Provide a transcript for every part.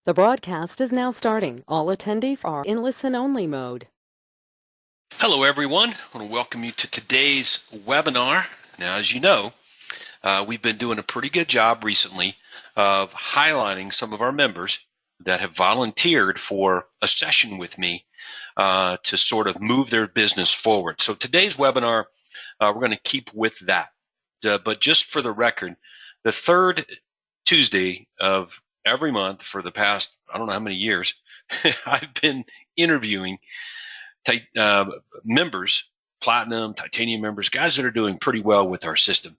The broadcast is now starting. All attendees are in listen-only mode. Hello, everyone. I want to welcome you to today's webinar. Now, as you know, we've been doing a pretty good job recently of highlighting some of our members that have volunteered for a session with me to sort of move their business forward. So today's webinar, we're going to keep with that. But just for the record, the third Tuesday of every month for the past, I don't know how many years, I've been interviewing members, platinum, titanium members, guys that are doing pretty well with our system.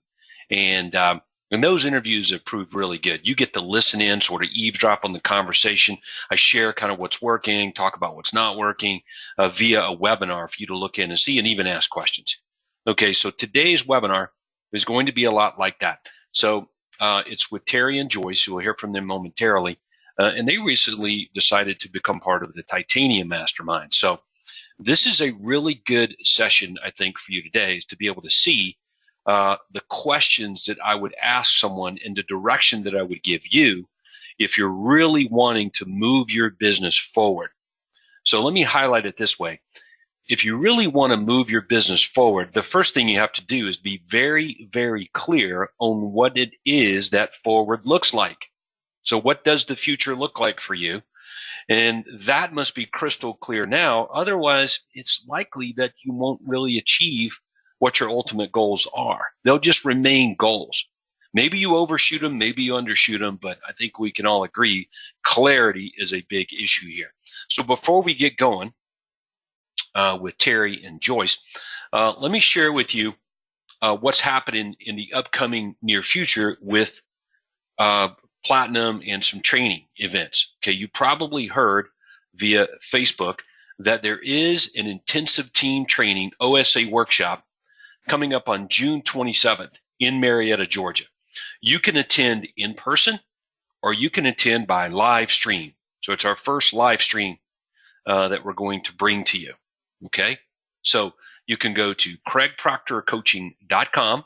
And those interviews have proved really good. You get to listen in, sort of eavesdrop on the conversation. I share kind of what's working, talk about what's not working via a webinar for you to look in and see and even ask questions. Okay, so today's webinar is going to be a lot like that. So it's with Terry and Joyce, who we'll hear from them momentarily. And they recently decided to become part of the Titanium Mastermind. So this is a really good session, I think, for you today, is to be able to see the questions that I would ask someone and the direction that I would give you if you're really wanting to move your business forward. So let me highlight it this way. If you really want to move your business forward, the first thing you have to do is be very, very clear on what it is that forward looks like. So what does the future look like for you? And that must be crystal clear now. Otherwise, it's likely that you won't really achieve what your ultimate goals are. They'll just remain goals. Maybe you overshoot them, maybe you undershoot them, but I think we can all agree clarity is a big issue here. So before we get going with Terry and Joyce, let me share with you what's happening in the upcoming near future with Platinum and some training events. Okay, you probably heard via Facebook that there is an intensive team training OSA workshop coming up on June 27th in Marietta, Georgia. You can attend in person or you can attend by live stream. So it's our first live stream that we're going to bring to you. Okay, so you can go to craigproctorcoaching.com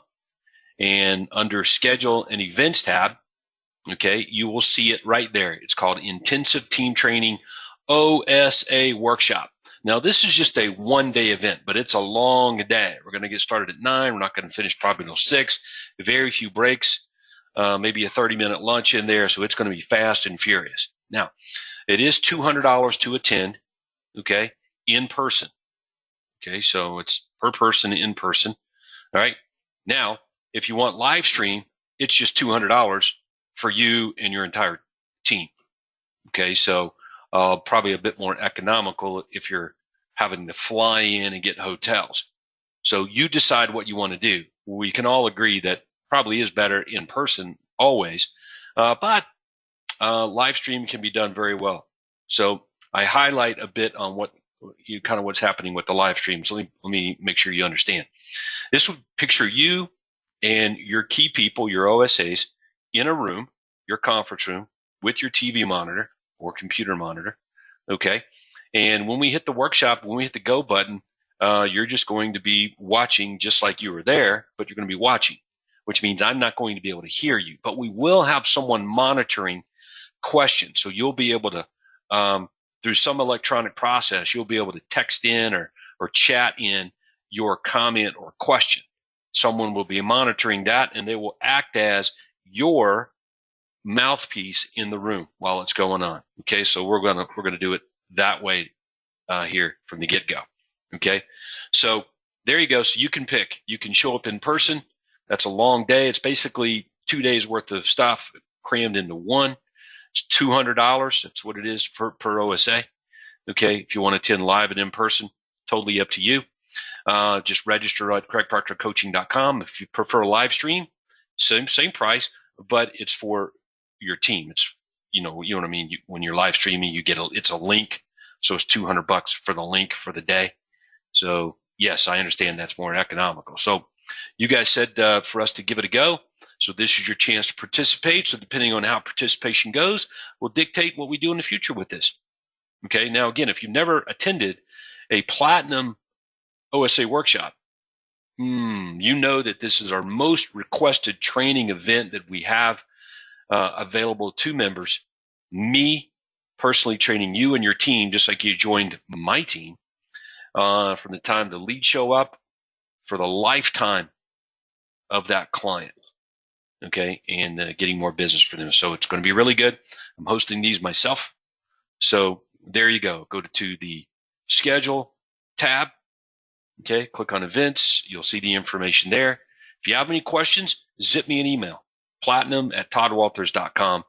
and under schedule and events tab, okay, you will see it right there. It's called Intensive Team Training OSA Workshop. Now, this is just a one-day event, but it's a long day. We're going to get started at 9. We're not going to finish probably until 6. Very few breaks, maybe a 30-minute lunch in there, so it's going to be fast and furious. Now, it is $200 to attend, okay, in person. Okay, so it's per person in person. All right. Now, if you want live stream, it's just $200 for you and your entire team. Okay, so probably a bit more economical if you're having to fly in and get hotels. So you decide what you want to do. We can all agree that probably is better in person always, but live stream can be done very well. So I highlight a bit on what's happening with the live stream. So let me make sure you understand. This would picture you and your key people, your OSAs, in a room, your conference room, with your TV monitor or computer monitor, okay? And when we hit the workshop, when we hit the go button, you're just going to be watching just like you were there, but you're going to be watching, which means I'm not going to be able to hear you. But we will have someone monitoring questions. So you'll be able to, through some electronic process, you'll be able to text in or chat in your comment or question. Someone will be monitoring that, and they will act as your mouthpiece in the room while it's going on. Okay, so we're gonna do it that way here from the get-go. Okay, so there you go. So you can pick. You can show up in person. That's a long day. It's basically 2 days worth of stuff crammed into one. It's $200. That's what it is per OSA. Okay, if you want to attend live and in person, totally up to you. Just register at craigproctorcoaching.com. If you prefer a live stream, same price, but it's for your team. It's you know what I mean. When you're live streaming, you get it's a link, so it's $200 for the link for the day. So yes, I understand that's more economical. So you guys said for us to give it a go. So this is your chance to participate. So depending on how participation goes, will dictate what we do in the future with this. Okay. Now again, if you've never attended a platinum OSA workshop, you know that this is our most requested training event that we have available to members. Me personally training you and your team, just like you joined my team, from the time the leads show up for the lifetime of that client. Okay, and getting more business for them. So it's going to be really good. I'm hosting these myself. So there you go. Go to the schedule tab. Okay, click on events. You'll see the information there. If you have any questions, zip me an email, platinum@toddwalters.com,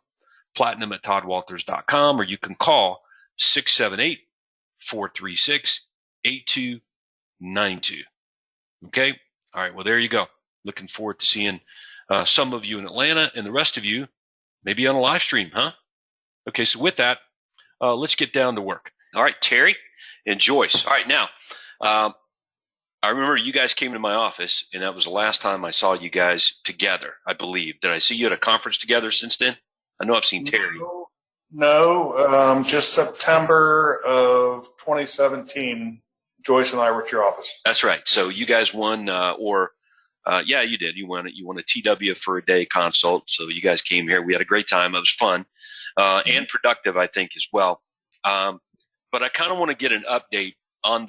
platinum@toddwalters.com, or you can call 678-436-8292. Okay, all right, well, there you go. Looking forward to seeing some of you in Atlanta and the rest of you maybe on a live stream, huh? Okay, so with that, let's get down to work. All right, Terry and Joyce. All right, now, I remember you guys came to my office, and that was the last time I saw you guys together, I believe. Did I see you at a conference together since then? I know I've seen Terry. No, just September of 2017, Joyce and I were at your office. That's right. So you guys won, yeah, you did. You won it. You won a TW for a day consult. So you guys came here. We had a great time. It was fun and productive, I think, as well. But I kind of want to get an update on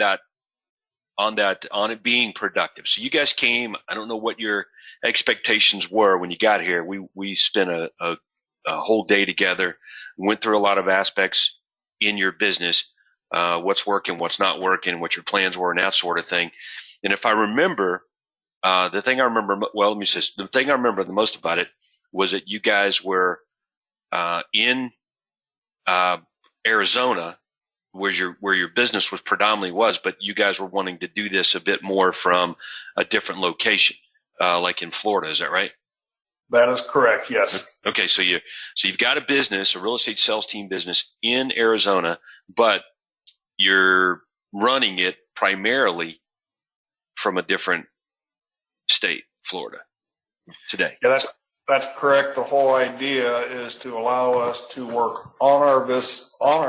it being productive. So you guys came. I don't know what your expectations were when you got here. We spent a whole day together, went through a lot of aspects in your business, what's working, what's not working, what your plans were, and that sort of thing. And if I remember, the thing I remember the most about it was that you guys were in Arizona, where your business was predominantly was, but you guys were wanting to do this a bit more from a different location, like in Florida. Is that right? That is correct. Yes. Okay, so you've got a business, a real estate sales team business in Arizona, but you're running it primarily from a different state, Florida, today. Yeah, that's correct. The whole idea is to allow us to work on our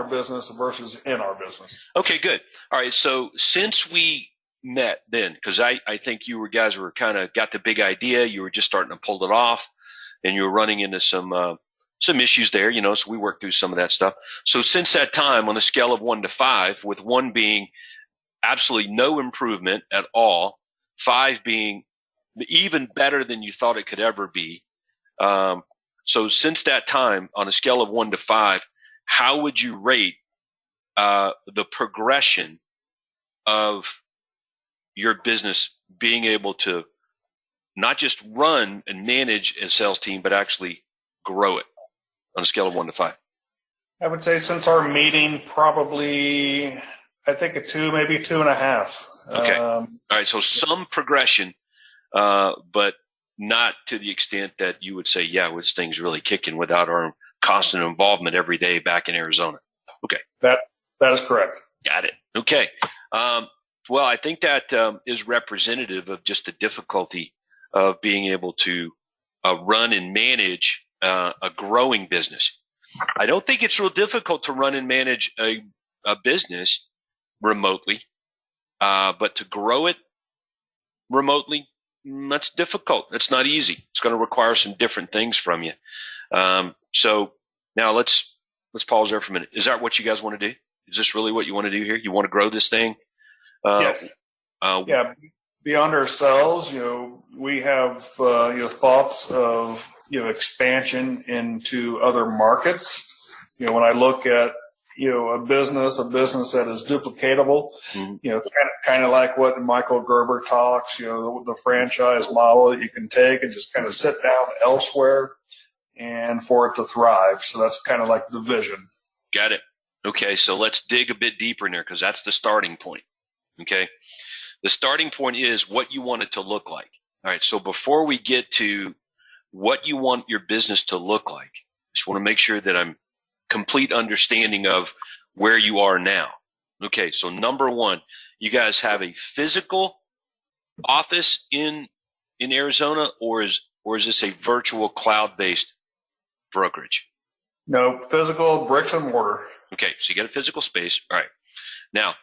business versus in our business. Okay, good. All right. So since we met then, because I think you guys were kind of got the big idea, you were just starting to pull it off, and you were running into some issues there, so we worked through some of that stuff. So since that time, on a scale of 1 to 5, with 1 being absolutely no improvement at all, 5 being even better than you thought it could ever be. So since that time, on a scale of 1 to 5, how would you rate the progression of your business being able to not just run and manage a sales team, but actually grow it on a scale of 1 to 5? I would say since our meeting, probably, I think a 2, maybe 2.5. Okay. All right. So some progression, but not to the extent that you would say, yeah, this thing's really kicking without our constant involvement every day back in Arizona. Okay. That is correct. Got it. Okay. Well, I think that is representative of just the difficulty of being able to run and manage a growing business. I don't think it's real difficult to run and manage a business remotely, but to grow it remotely, that's difficult. That's not easy. It's going to require some different things from you. So now let's pause there for a minute. Is that what you guys want to do? Is this really what you want to do here? You want to grow this thing? Yes. Yeah. Beyond ourselves, we have thoughts of expansion into other markets. When I look at a business that is duplicatable, kind of like what Michael Gerber talks, the franchise model that you can take and just kind of sit down elsewhere and for it to thrive. So that's kind of like the vision. Got it. Okay, so let's dig a bit deeper in there, because that's the starting point. Okay, the starting point is what you want it to look like. All right, so before we get to what you want your business to look like, I just want to make sure that I'm complete understanding of where you are now. Okay, so number 1, you guys have a physical office in Arizona, or is this a virtual cloud-based brokerage? No, physical, bricks and mortar. Okay, so you got a physical space. All right. Now,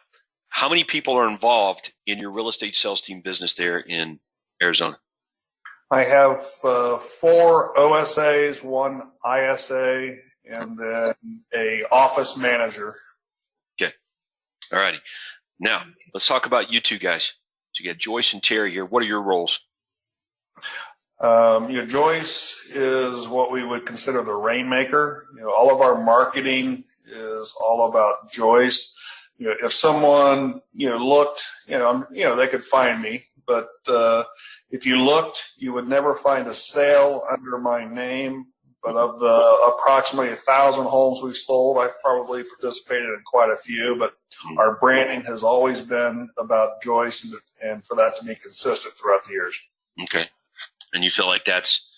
how many people are involved in your real estate sales team business there in Arizona? I have 4 OSAs, 1 ISA, and then a office manager. Okay. All righty. Now, let's talk about you two guys. So you got Joyce and Terry here. What are your roles? Joyce is what we would consider the rainmaker. All of our marketing is all about Joyce. If someone, looked, they could find me, but, if you looked, you would never find a sale under my name. But of the approximately 1,000 homes we've sold, I've probably participated in quite a few, but our branding has always been about Joyce and for that to be consistent throughout the years. Okay. And you feel like that's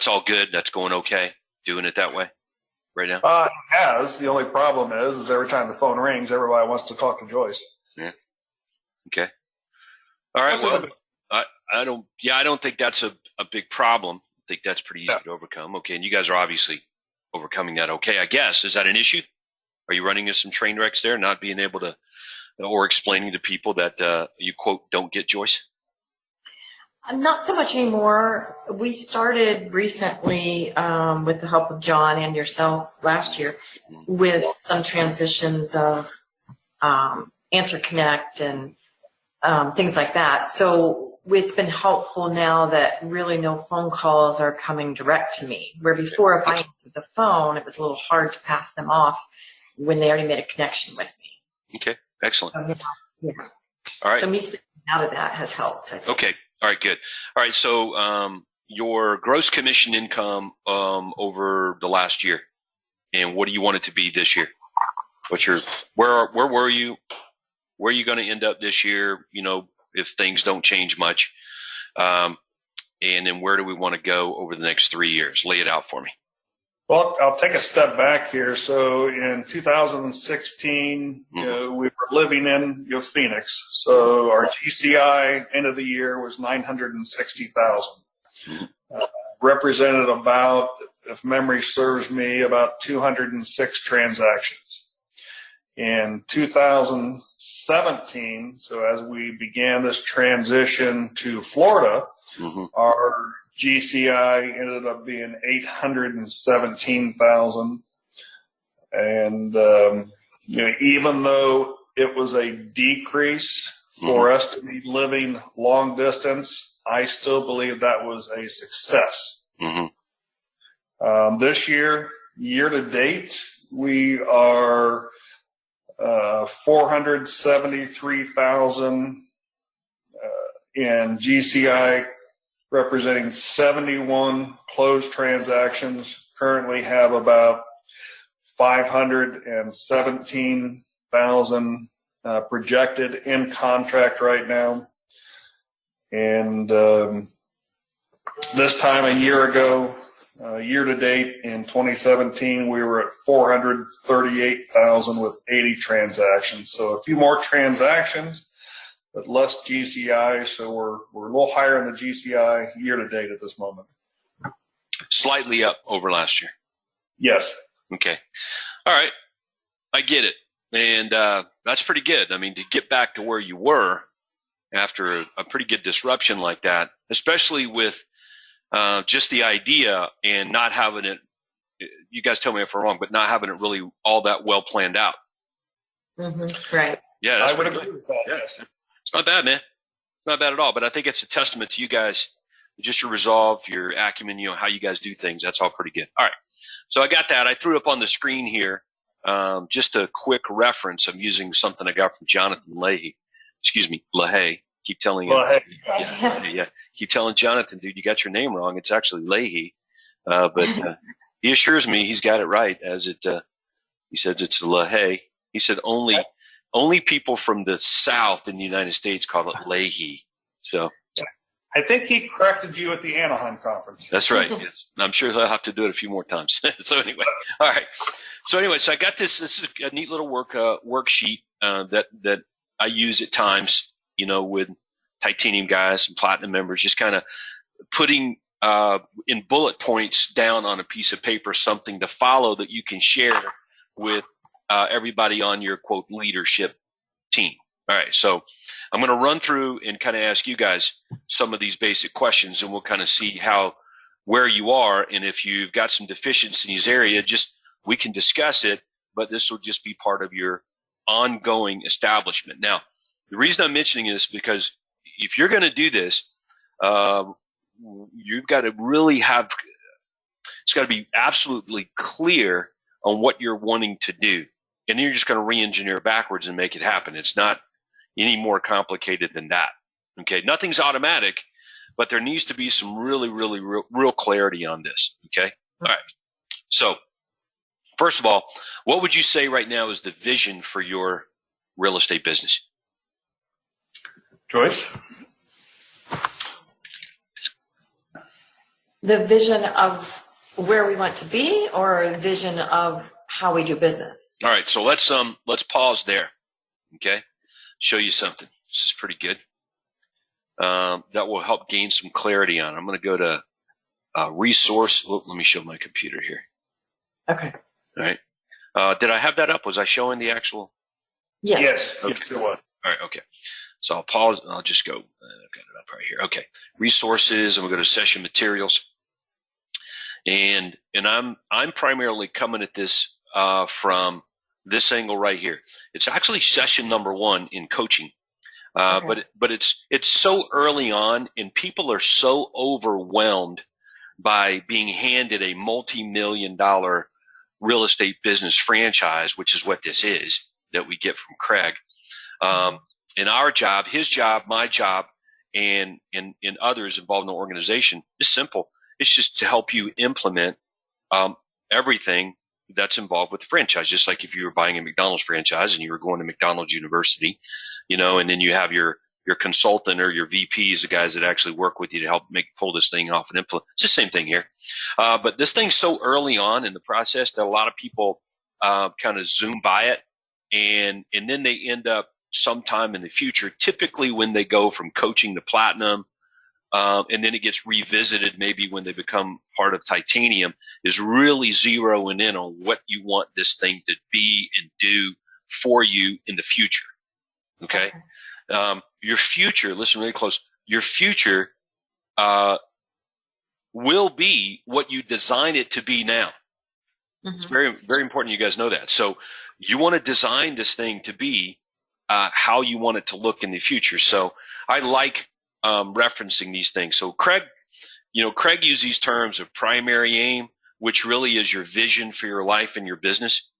all good? That's going okay, doing it that way right now? It has. The only problem is every time the phone rings, everybody wants to talk to Joyce. Yeah. Okay. All right. Well, I don't think that's a big problem. I think that's pretty easy to overcome. Okay. And you guys are obviously overcoming that. Okay. I guess. Is that an issue? Are you running into some train wrecks there, not being able to, or explaining to people that you quote, don't get Joyce? Not so much anymore. We started recently with the help of John and yourself last year with some transitions of Answer Connect and things like that. So it's been helpful now that really no phone calls are coming direct to me, where before if I answered the phone, it was a little hard to pass them off when they already made a connection with me. Okay, excellent. Yeah. All right. So me stepping out of that has helped, I think. Okay. All right, good. All right, so your gross commission income over the last year, and what do you want it to be this year? Where were you? Where are you going to end up this year? If things don't change much, and then where do we want to go over the next 3 years? Lay it out for me. Well, I'll take a step back here. So in 2016, we were living in Phoenix. So our GCI end of the year was 960,000. Represented about, if memory serves me, about 206 transactions. In 2017, so as we began this transition to Florida, our GCI ended up being 817,000. And, even though it was a decrease for us to be living long distance, I still believe that was a success. This year to date, we are 473,000 in GCI, representing 71 closed transactions. Currently have about 517,000 projected in contract right now. And this time a year ago, year to date in 2017, we were at 438,000 with 80 transactions. So a few more transactions, but less GCI. So we're a little higher in the GCI year to date at this moment. Slightly up over last year. Yes. Okay. All right. I get it. And that's pretty good. I mean, to get back to where you were after a pretty good disruption like that, especially with just the idea and not having it, you guys tell me if I'm wrong, but not having it really all that well planned out. Right. Yeah, that's I would pretty agree good. with that. Yeah. It's not bad, man. It's not bad at all. But I think it's a testament to you guys, just your resolve, your acumen, how you guys do things. That's all pretty good. All right. So I got that. I threw it up on the screen here. Just a quick reference. I'm using something I got from Jonathan LaHaye. Keep telling him. Yeah. Keep telling Jonathan, dude, you got your name wrong. It's actually Leahy. But he assures me he's got it right, as it. He says it's LaHaye. He said only people from the South in the United States call it Leahy. So I think he corrected you at the Anaheim conference. That's right. Yes. I'm sure he'll have to do it a few more times. So anyway, all right. So anyway, so I got this. This is a neat little worksheet that I use at times, with titanium guys and platinum members, just kind of putting in bullet points down on a piece of paper something to follow that you can share with everybody on your quote leadership team. All right, so I'm going to run through and kind of ask you guys some of these basic questions, and we'll kind of see where you are, and if you've got some deficiencies in these areas, just we can discuss it, but this will just be part of your ongoing establishment. Now, the reason I'm mentioning this is because if you're going to do this, you've got to really have, it's got to be absolutely clear on what you're wanting to do. And then you're just going to re-engineer backwards and make it happen. It's not any more complicated than that. Okay. Nothing's automatic, but there needs to be some really, really real clarity on this. Okay. All right. So first of all, what would you say right now is the vision for your real estate business? Joyce? The vision of where we want to be, or a vision of how we do business? All right, so let's pause there. Okay, show you something. This is pretty good. That will help gain some clarity on it. I'm going to go to resource. Oh, let me show my computer here. Okay. All right. Did I have that up? Was I showing the actual? Yes. Yes. Okay. Yes, it was. All right. Okay. So I'll pause. I'll just go. I've got it up right here. Okay. Resources, and we'll go to session materials. And I'm primarily coming at this from this angle right here. It's actually session number 1 in coaching, Okay. but it's so early on, and people are so overwhelmed by being handed a multi-million-dollar real estate business franchise, which is what this is that we get from Craig. And our job, his job, my job, and others involved in the organization is simple. It's just to help you implement everything that's involved with the franchise. Just like if you were buying a McDonald's franchise and you were going to McDonald's University, and then you have your consultant or your VPs, the guys that actually work with you to help pull this thing off and implement. It's the same thing here. But this thing's so early on in the process that a lot of people kind of zoom by it, and then they end up sometime in the future, typically when they go from coaching to platinum, and then it gets revisited maybe when they become part of titanium, is really zeroing in on what you want this thing to be and do for you in the future. Okay? Your future, listen really close, your future will be what you design it to be now. It's very, very important you guys know that. So you want to design this thing to be how you want it to look in the future. So I like referencing these things. So Craig used these terms of primary aim, which really is your vision for your life and your business.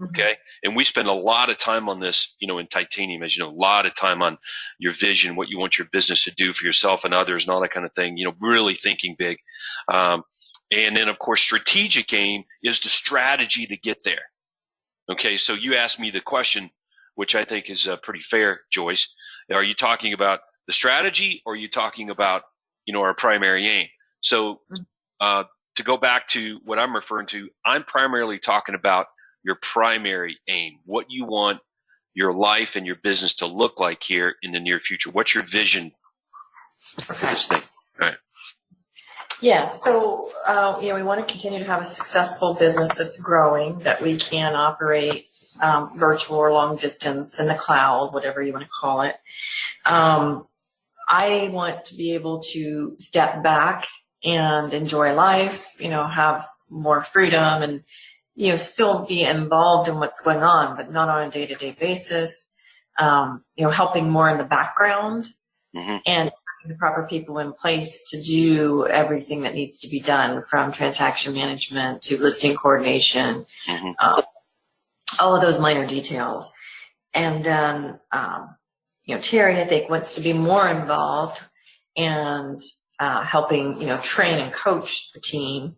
Okay. And we spend a lot of time on this, in titanium, as you know, a lot of time on your vision, what you want your business to do for yourself and others and all that kind of thing, really thinking big. And then of course, strategic aim is the strategy to get there. Okay. So you asked me the question, which I think is pretty fair, Joyce. Are you talking about the strategy, or are you talking about, our primary aim? So to go back to what I'm referring to, I'm primarily talking about your primary aim, what you want your life and your business to look like here in the near future. What's your vision for this thing? All right. Yeah, so we want to continue to have a successful business that's growing, that we can operate virtual or long distance in the cloud, whatever you want to call it. I want to be able to step back and enjoy life, have more freedom and, still be involved in what's going on, but not on a day-to-day basis, helping more in the background and having the proper people in place to do everything that needs to be done, from transaction management to listing coordination, all of those minor details. And then, Terry, I think, wants to be more involved and helping, train and coach the team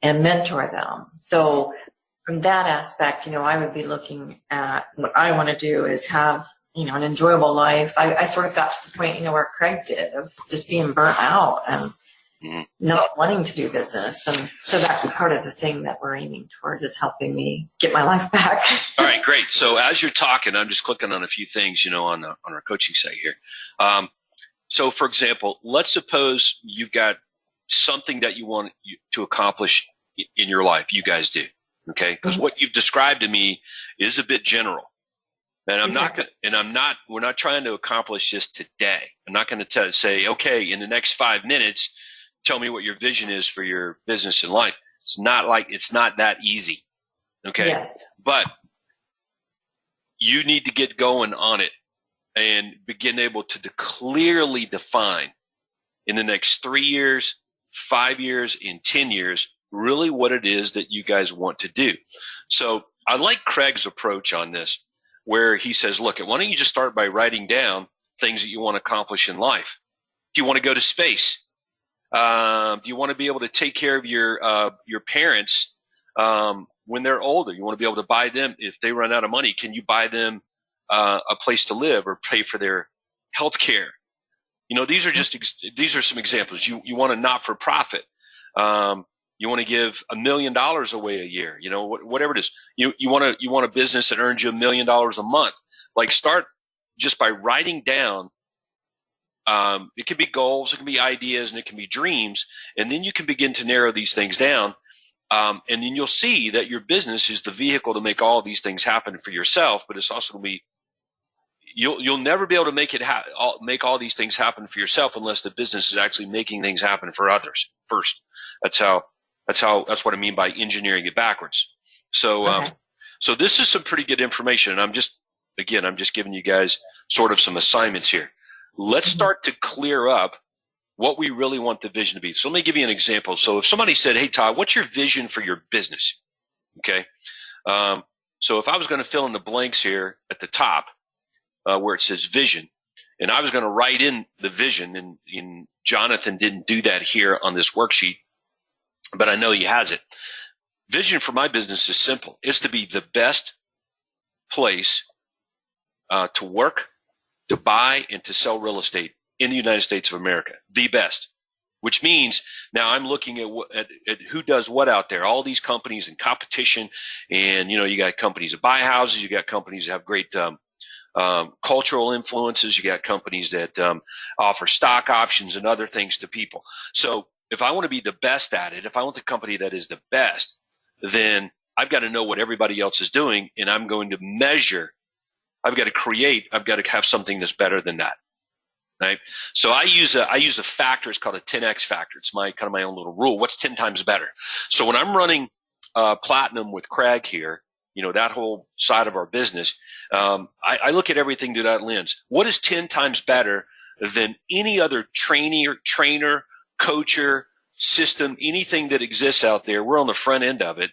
and mentor them. So from that aspect, I would be looking at what I want to do is have, an enjoyable life. I sort of got to the point, where Craig did, of just being burnt out and not wanting to do business. And so that's part of the thing that we're aiming towards, is helping me get my life back. All right, great. So as you're talking, I'm just clicking on a few things, on our coaching site here. So for example, let's suppose you've got something that you want to accomplish in your life. You guys do. Okay. Because what you've described to me is a bit general. And we're not trying to accomplish this today. I'm not going to say, okay, in the next 5 minutes, tell me what your vision is for your business and life. It's not that easy. Okay. Yeah. But you need to get going on it and begin able to clearly define in the next 3 years, 5 years, in 10 years, really what it is that you guys want to do. So I like Craig's approach on this, where he says, look, why don't you just start by writing down things that you want to accomplish in life? Do you want to go to space? Do you want to be able to take care of your parents when they're older? You want to be able to buy them, if they run out of money, can you buy them a place to live or pay for their health care? You know, these are some examples. You want a not-for-profit. You want to give $1 million away a year. You know, whatever it is. You want a business that earns you $1 million a month. Like, start just by writing down. It can be goals, it can be ideas, and it can be dreams, and then you can begin to narrow these things down. And then you'll see that your business is the vehicle to make all these things happen for yourself, but it's also going to be. You'll never be able to make all these things happen for yourself unless the business is actually making things happen for others first. That's what I mean by engineering it backwards. So, Okay. So this is some pretty good information, and I'm just giving you guys sort of some assignments here. Let's start to clear up what we really want the vision to be. So let me give you an example. So if somebody said, hey, Todd, what's your vision for your business? Okay. So if I was going to fill in the blanks here at the top, where it says vision, and I was going to write in the vision, and Jonathan didn't do that here on this worksheet, but I know he has it. Vision for my business is simple. It's to be the best place to work, to buy, and to sell real estate in the United States of America. The best. Which means now I'm looking at who does what out there. All these companies in competition, and you got companies that buy houses, you got companies that have great cultural influences. You got companies that offer stock options and other things to people. So if I want to be the best at it, if I want the company that is the best, then I've got to know what everybody else is doing, and I'm going to measure. I've got to have something that's better than that. Right? So I use a factor. It's called a 10x factor. It's my own little rule. What's 10 times better? So when I'm running Platinum with Craig here, that whole side of our business, I look at everything through that lens. What is 10 times better than any other trainer, coacher, system, anything that exists out there? We're on the front end of it,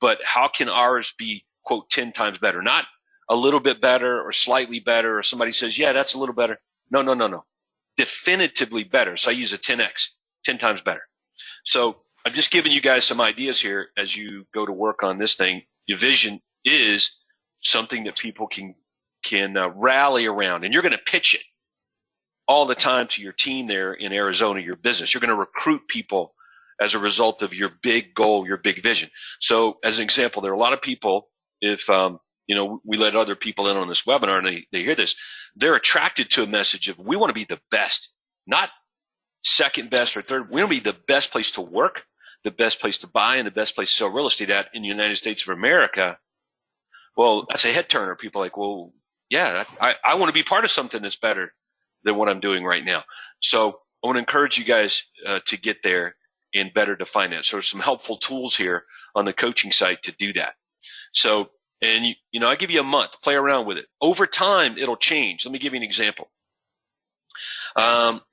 but how can ours be, quote, 10 times better? Not a little bit better or slightly better, or somebody says, yeah, that's a little better. No. Definitively better. So I use a 10x, 10 times better. So I'm just giving you guys some ideas here as you go to work on this thing. Your vision is something that people can rally around, and you're going to pitch it all the time to your team there in Arizona, your business. You're going to recruit people as a result of your big goal, your big vision. So as an example, there are a lot of people, if we let other people in on this webinar and they hear this, they're attracted to a message of we want to be the best, not second best or third. We want to be the best place to work, the best place to buy, and the best place to sell real estate at in the United States of America. Well, that's a head turner. People are like, well, yeah, I want to be part of something that's better than what I'm doing right now. So I want to encourage you guys to get there and better define that. So there's some helpful tools here on the coaching site to do that. So, and I give you a month, play around with it. Over time, it'll change. Let me give you an example.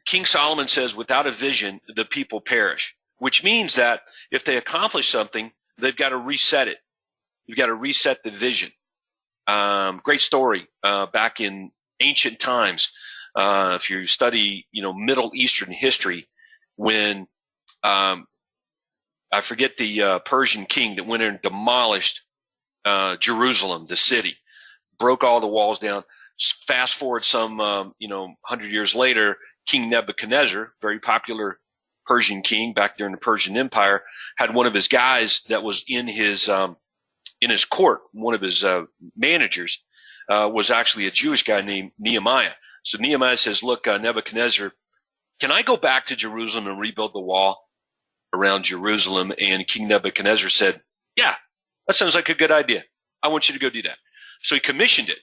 King Solomon says, without a vision, the people perish, which means that if they accomplish something, they've got to reset it. You've got to reset the vision. Great story back in ancient times. If you study, Middle Eastern history, when I forget the Persian king that went in and demolished Jerusalem, the city, broke all the walls down. Fast forward some, 100 years later, King Nebuchadnezzar, very popular Persian king back during the Persian Empire, had one of his guys that was in his court. One of his managers was actually a Jewish guy named Nehemiah. So Nehemiah says, look, Nebuchadnezzar, can I go back to Jerusalem and rebuild the wall around Jerusalem? And King Nebuchadnezzar said, yeah, that sounds like a good idea. I want you to go do that. So he commissioned it.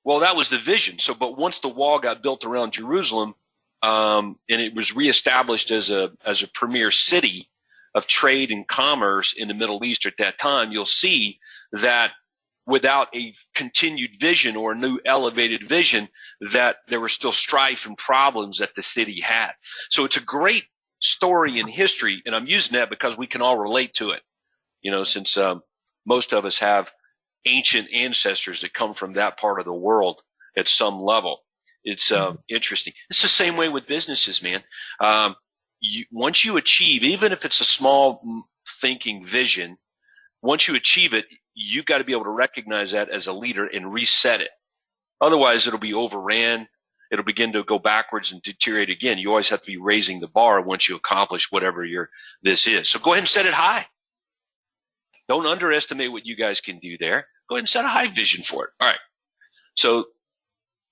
Well, that was the vision. But once the wall got built around Jerusalem, and it was reestablished as a premier city, of trade and commerce in the Middle East at that time, you'll see that without a continued vision or a new elevated vision, that there were still strife and problems that the city had. So it's a great story in history, and I'm using that because we can all relate to it, since most of us have ancient ancestors that come from that part of the world at some level. It's interesting. It's the same way with businesses, man. Once you achieve, even if it's a small thinking vision, once you achieve it, you've got to be able to recognize that as a leader and reset it. Otherwise, it'll be overran. It'll begin to go backwards and deteriorate again. You always have to be raising the bar once you accomplish whatever this is. So go ahead and set it high. Don't underestimate what you guys can do there. Go ahead and set a high vision for it. All right. So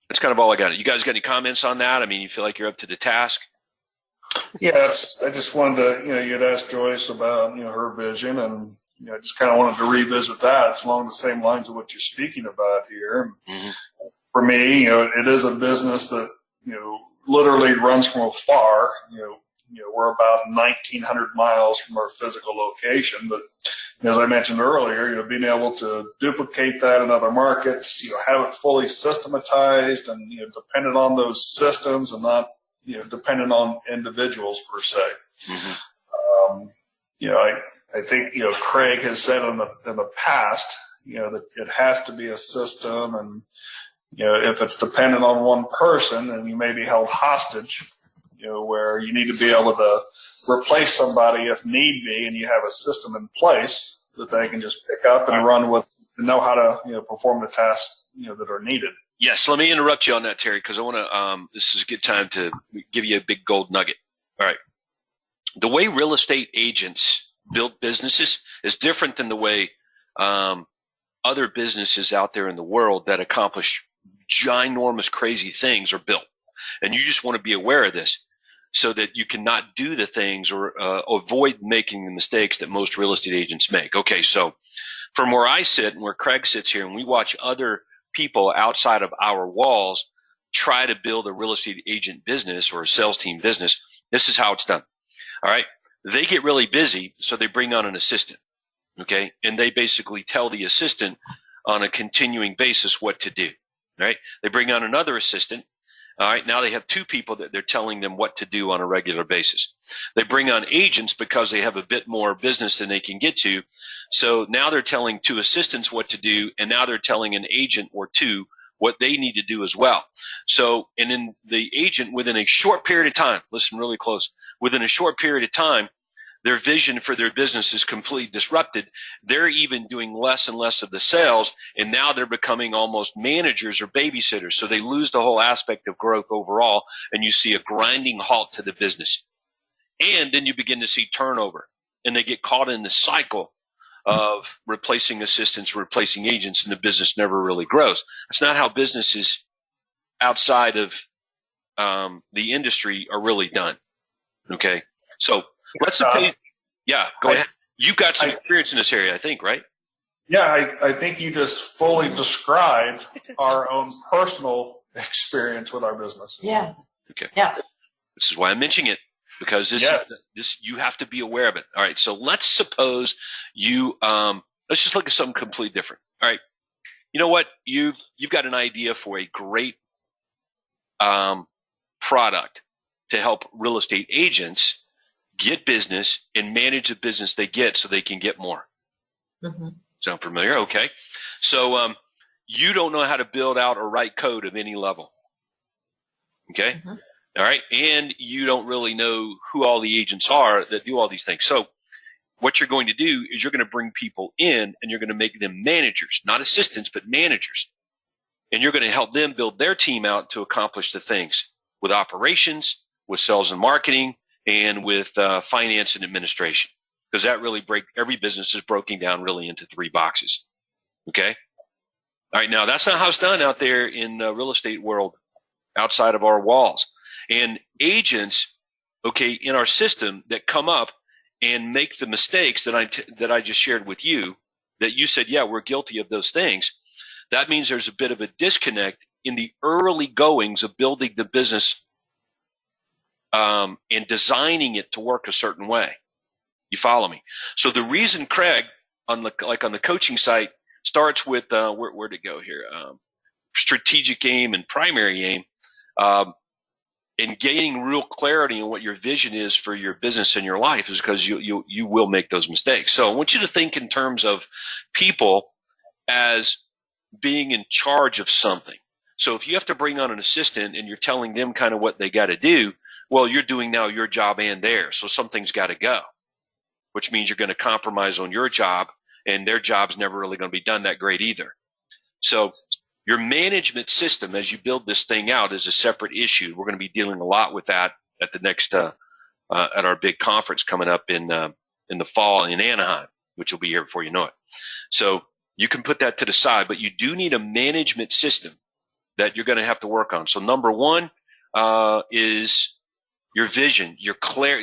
that's kind of all I got. You guys got any comments on that? I mean, you feel like you're up to the task? Yes, I just wanted to, you'd asked Joyce about, her vision, and I just kind of wanted to revisit that. It's along the same lines of what you're speaking about here. Mm-hmm. For me, it is a business that, literally runs from afar. We're about 1,900 miles from our physical location, but as I mentioned earlier, being able to duplicate that in other markets, have it fully systematized and, dependent on those systems and not, dependent on individuals per se. Mm-hmm. I think, Craig has said in the past, that it has to be a system, and, if it's dependent on one person and you may be held hostage, where you need to be able to replace somebody if need be, and you have a system in place that they can just pick up and run with and know how to, perform the tasks, that are needed. Yes. Let me interrupt you on that, Terry, because I want to, this is a good time to give you a big gold nugget. All right. The way real estate agents build businesses is different than the way other businesses out there in the world that accomplish ginormous, crazy things are built. And you just want to be aware of this so that you cannot do the things or avoid making the mistakes that most real estate agents make. Okay, so from where I sit and where Craig sits here, and we watch other people outside of our walls try to build a real estate agent business or a sales team business, this is how it's done. All right. They get really busy, so they bring on an assistant. Okay. And they basically tell the assistant on a continuing basis what to do. All right. They bring on another assistant. All right. Now they have two people that they're telling them what to do on a regular basis. They bring on agents because they have a bit more business than they can get to. So now they're telling two assistants what to do, and now they're telling an agent or two what they need to do as well. So, and then the agent, within a short period of time, listen really close, within a short period of time, their vision for their business is completely disrupted. They're even doing less and less of the sales, and now they're becoming almost managers or babysitters. So they lose the whole aspect of growth overall, and you see a grinding halt to the business. And then you begin to see turnover, and they get caught in the cycle of replacing assistants, replacing agents, and the business never really grows. That's not how businesses outside of the industry are really done. Okay, so let's suppose, go ahead. You've got some experience in this area, I think, right? Yeah, I think you just fully described our own personal experience with our business. Yeah. Okay. Yeah. This is why I'm mentioning it, because this you have to be aware of it. All right. So let's suppose you let's just look at something completely different. All right. You know what? You've got an idea for a great product to help real estate agents get business and manage the business they get so they can get more. Mm-hmm. Sound familiar? Okay. So you don't know how to build out or write code of any level. Okay. Mm-hmm. All right. And you don't really know who all the agents are that do all these things. So what you're going to do is you're going to bring people in and you're going to make them managers, not assistants, but managers. And you're going to help them build their team out to accomplish the things with operations, with sales and marketing, and with finance and administration, because that really every business is broken down really into three boxes. Okay. All right. Now that's not how it's done out there in the real estate world outside of our walls. And agents, okay, in our system that come up and make the mistakes that I just shared with you, that you said, yeah, we're guilty of those things. That means there's a bit of a disconnect in the early goings of building the business and designing it to work a certain way. You follow me? So the reason Craig on the coaching site starts with where'd it go here? Strategic aim and primary aim, and gaining real clarity on what your vision is for your business and your life is because you will make those mistakes. So I want you to think in terms of people as being in charge of something. So if you have to bring on an assistant and you're telling them kind of what they got to do, well, you're doing now your job and theirs. So something's got to go, which means you're going to compromise on your job, and their job's never really going to be done that great either. So your management system, as you build this thing out, is a separate issue. We're going to be dealing a lot with that at the next at our big conference coming up in the fall in Anaheim, which will be here before you know it. So you can put that to the side, but you do need a management system that you're going to have to work on. So number one is your vision, your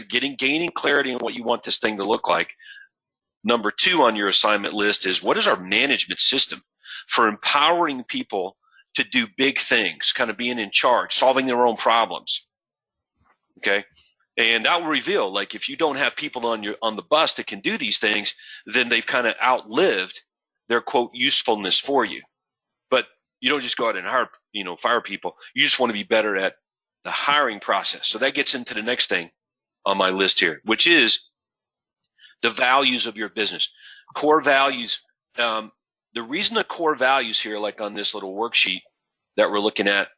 gaining clarity on what you want this thing to look like. Number two on your assignment list is, what is our management system for empowering people to do big things, kind of being in charge, solving their own problems? Okay. And that will reveal, like, if you don't have people on the bus that can do these things, then they've kind of outlived their quote usefulness for you. But you don't just go out and fire people. You just want to be better at the hiring process. So that gets into the next thing on my list here, which is the values of your business. Core values. The reason the core values here, like on this little worksheet that we're looking at,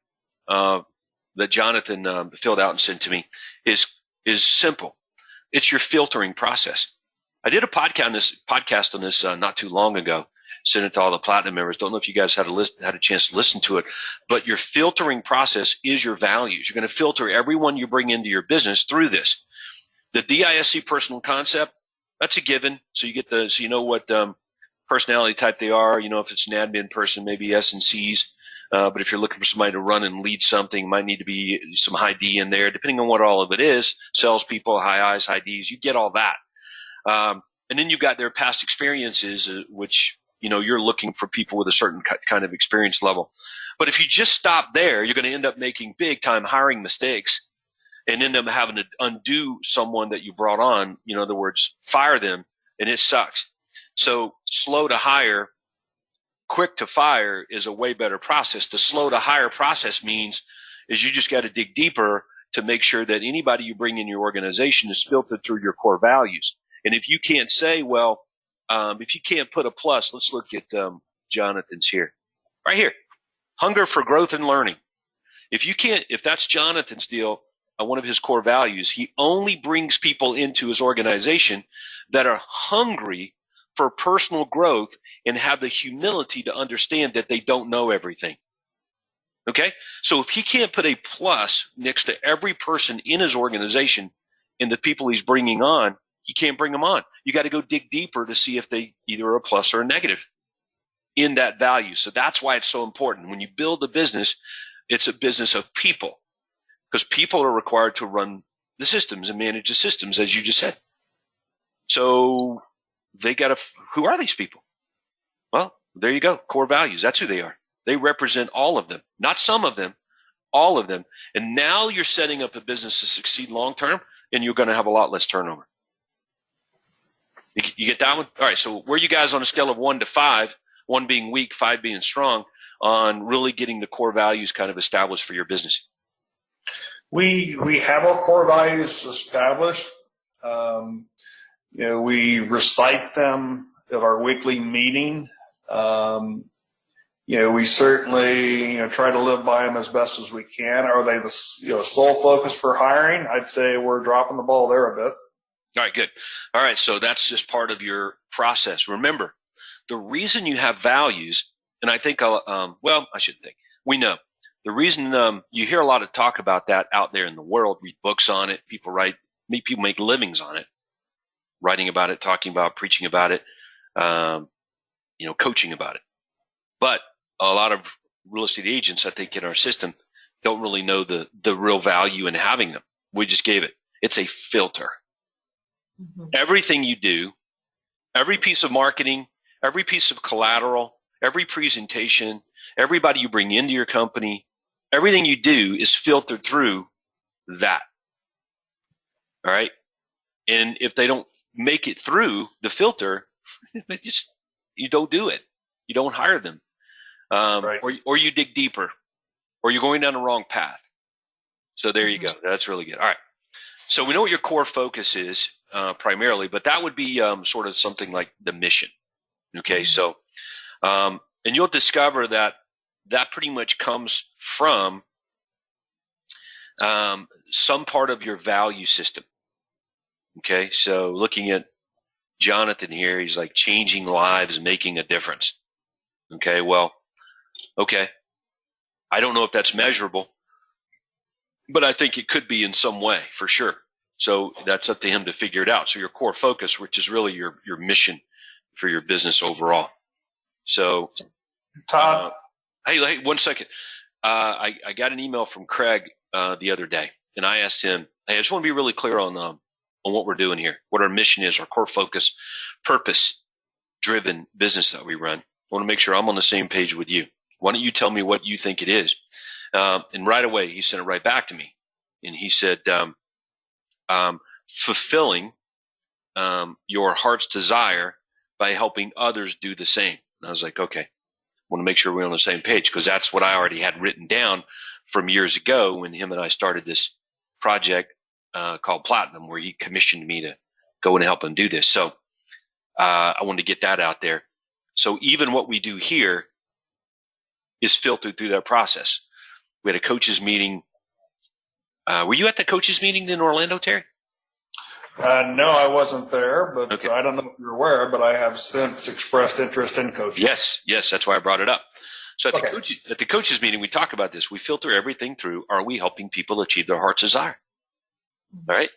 that Jonathan filled out and sent to me, is simple. It's your filtering process. I did a podcast on this not too long ago. Sent it to all the platinum members. Don't know if you guys had a chance to listen to it, but your filtering process is your values. You're going to filter everyone you bring into your business through this. The DISC personal concept, that's a given. So you know what personality type they are. You know, if it's an admin person, maybe S and C's. But if you're looking for somebody to run and lead something, might need to be some high D in there, depending on what all of it is. Salespeople, high I's, high D's, you get all that. And then you've got their past experiences, which, you're looking for people with a certain kind of experience level. But if you just stop there, you're going to end up making big time hiring mistakes and end up having to undo someone that you brought on. In other words, fire them, and it sucks. So slow to hire, quick to fire is a way better process. The slow to hire process means is you just got to dig deeper to make sure that anybody you bring in your organization is filtered through your core values. And if you can't say, well, if you can't put a plus, let's look at Jonathan's here. Right here. Hunger for growth and learning. If that's Jonathan's deal, one of his core values, he only brings people into his organization that are hungry for personal growth and have the humility to understand that they don't know everything. Okay? So if he can't put a plus next to every person in his organization and the people he's bringing on, you can't bring them on. You got to go dig deeper to see if they either are a plus or a negative in that value. So that's why it's so important. When you build a business, it's a business of people, because people are required to run the systems and manage the systems, as you just said. So who are these people? Well, there you go. Core values. That's who they are. They represent all of them, not some of them, all of them. And now you're setting up a business to succeed long term, and you're going to have a lot less turnover. You get that one? All right. So where are you guys on a scale of 1 to 5, 1 being weak, 5 being strong, on really getting the core values kind of established for your business? We have our core values established. We recite them at our weekly meeting. We certainly try to live by them as best as we can. Are they the sole focus for hiring? I'd say we're dropping the ball there a bit. All right, good. All right, so that's just part of your process. Remember, the reason you have values, and I think, I shouldn't think. We know. The reason you hear a lot of talk about that out there in the world, read books on it, people make livings on it, writing about it, talking about it, preaching about it, coaching about it. But a lot of real estate agents, I think, in our system don't really know the real value in having them. We just gave it. It's a filter. Mm-hmm. Everything you do, every piece of marketing, every piece of collateral, every presentation, everybody you bring into your company, everything you do is filtered through that. All right. And if they don't make it through the filter, you don't do it. You don't hire them. Right. Or you dig deeper, or you're going down the wrong path. So there you go. That's really good. All right. So we know what your core focus is primarily, but that would be sort of something like the mission. Okay. So, and you'll discover that pretty much comes from some part of your value system. Okay. So looking at Jonathan here, he's like changing lives, making a difference. Okay. Well, okay. I don't know if that's measurable, but I think it could be in some way for sure. So that's up to him to figure it out. So your core focus, which is really your mission for your business overall. So, Todd, hey, 1 second. I got an email from Craig the other day, and I asked him, hey, I just want to be really clear on what we're doing here, what our mission is, our core focus, purpose-driven business that we run. I want to make sure I'm on the same page with you. Why don't you tell me what you think it is? And right away, he sent it right back to me. And he said, fulfilling your heart's desire by helping others do the same. And I was like, okay, I want to make sure we're on the same page, because that's what I already had written down from years ago when him and I started this project called Platinum, where he commissioned me to go and help him do this. So I wanted to get that out there. So even what we do here is filtered through that process. We had a coaches meeting. Were you at the coaches meeting in Orlando, Terry? No, I wasn't there, but Okay. I don't know if you're aware, but I have since expressed interest in coaching. Yes, that's why I brought it up. So Okay. at the coaches meeting, we talk about this. We filter everything through, are we helping people achieve their heart's desire? All right?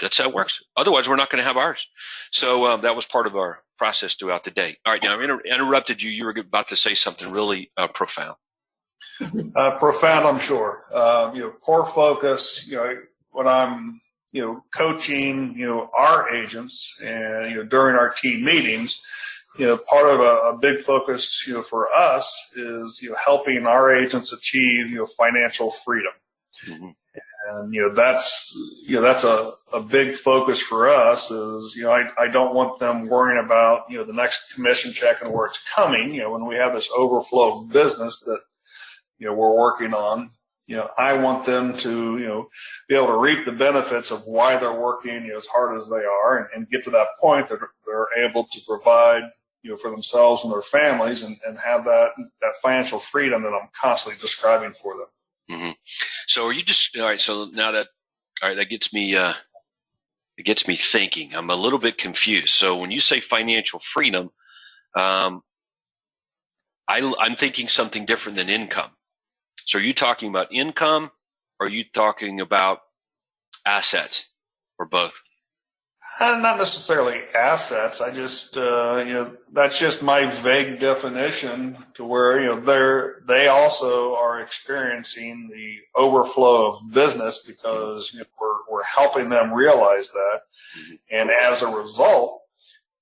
That's how it works. Otherwise, we're not going to have ours. So that was part of our process throughout the day. All right, now I interrupted you. You were about to say something really profound. Profound, I'm sure. Core focus, when I'm, coaching, our agents and, during our team meetings, part of a big focus, for us is, helping our agents achieve, financial freedom. Mm-hmm. And, that's a big focus for us is, I don't want them worrying about, the next commission check and where it's coming, when we have this overflow of business that, we're working on. I want them to, be able to reap the benefits of why they're working as hard as they are and get to that point that they're able to provide, for themselves and their families and have that financial freedom that I'm constantly describing for them. Mm-hmm. So are you just, all right, so now that, all right, that gets me, it gets me thinking. I'm a little bit confused. So when you say financial freedom, I'm thinking something different than income. So are you talking about income, or are you talking about assets, or both? Not necessarily assets. I just, that's just my vague definition to where, they also are experiencing the overflow of business because we're helping them realize that. And as a result,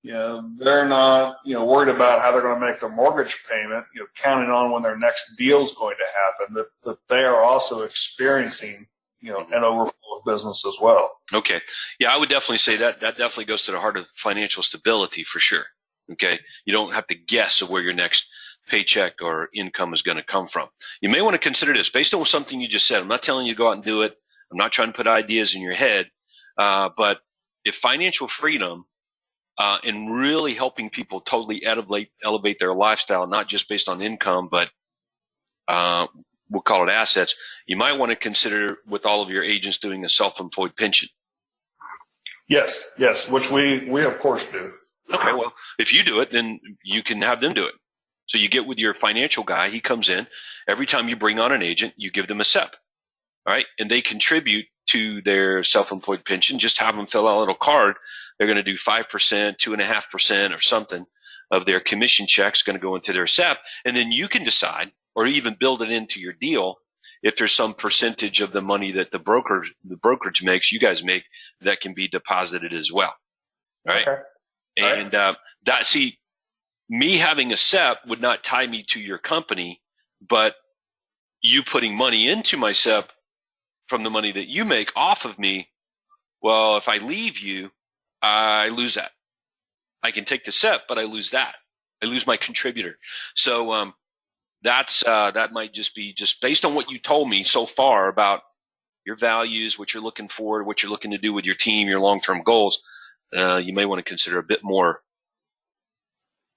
they're not, worried about how they're going to make their mortgage payment, counting on when their next deal is going to happen, that they are also experiencing, an overflow of business as well. Okay. Yeah, I would definitely say that definitely goes to the heart of financial stability for sure. Okay. You don't have to guess of where your next paycheck or income is going to come from. You may want to consider this based on something you just said. I'm not telling you to go out and do it. I'm not trying to put ideas in your head. But if financial freedom, and really helping people totally elevate their lifestyle, not just based on income, but we'll call it assets, you might want to consider with all of your agents doing a self-employed pension. Yes, which we of course do. Okay, well, if you do it, then you can have them do it. So you get with your financial guy, he comes in. Every time you bring on an agent, you give them a SEP, all right? And they contribute to their self-employed pension. Just have them fill out a little card. They're going to do 5%, 2.5% or something of their commission checks going to go into their SEP. And then you can decide, or even build it into your deal, if there's some percentage of the money that the brokerage makes, you guys make, that can be deposited as well. All right. Okay. And me having a SEP would not tie me to your company, but you putting money into my SEP from the money that you make off of me, well, if I leave you, I lose that. I can take the set, but I lose that. I lose my contributor. So that might just be just based on what you told me so far about your values, what you're looking for, what you're looking to do with your team, your long-term goals. You may want to consider a bit more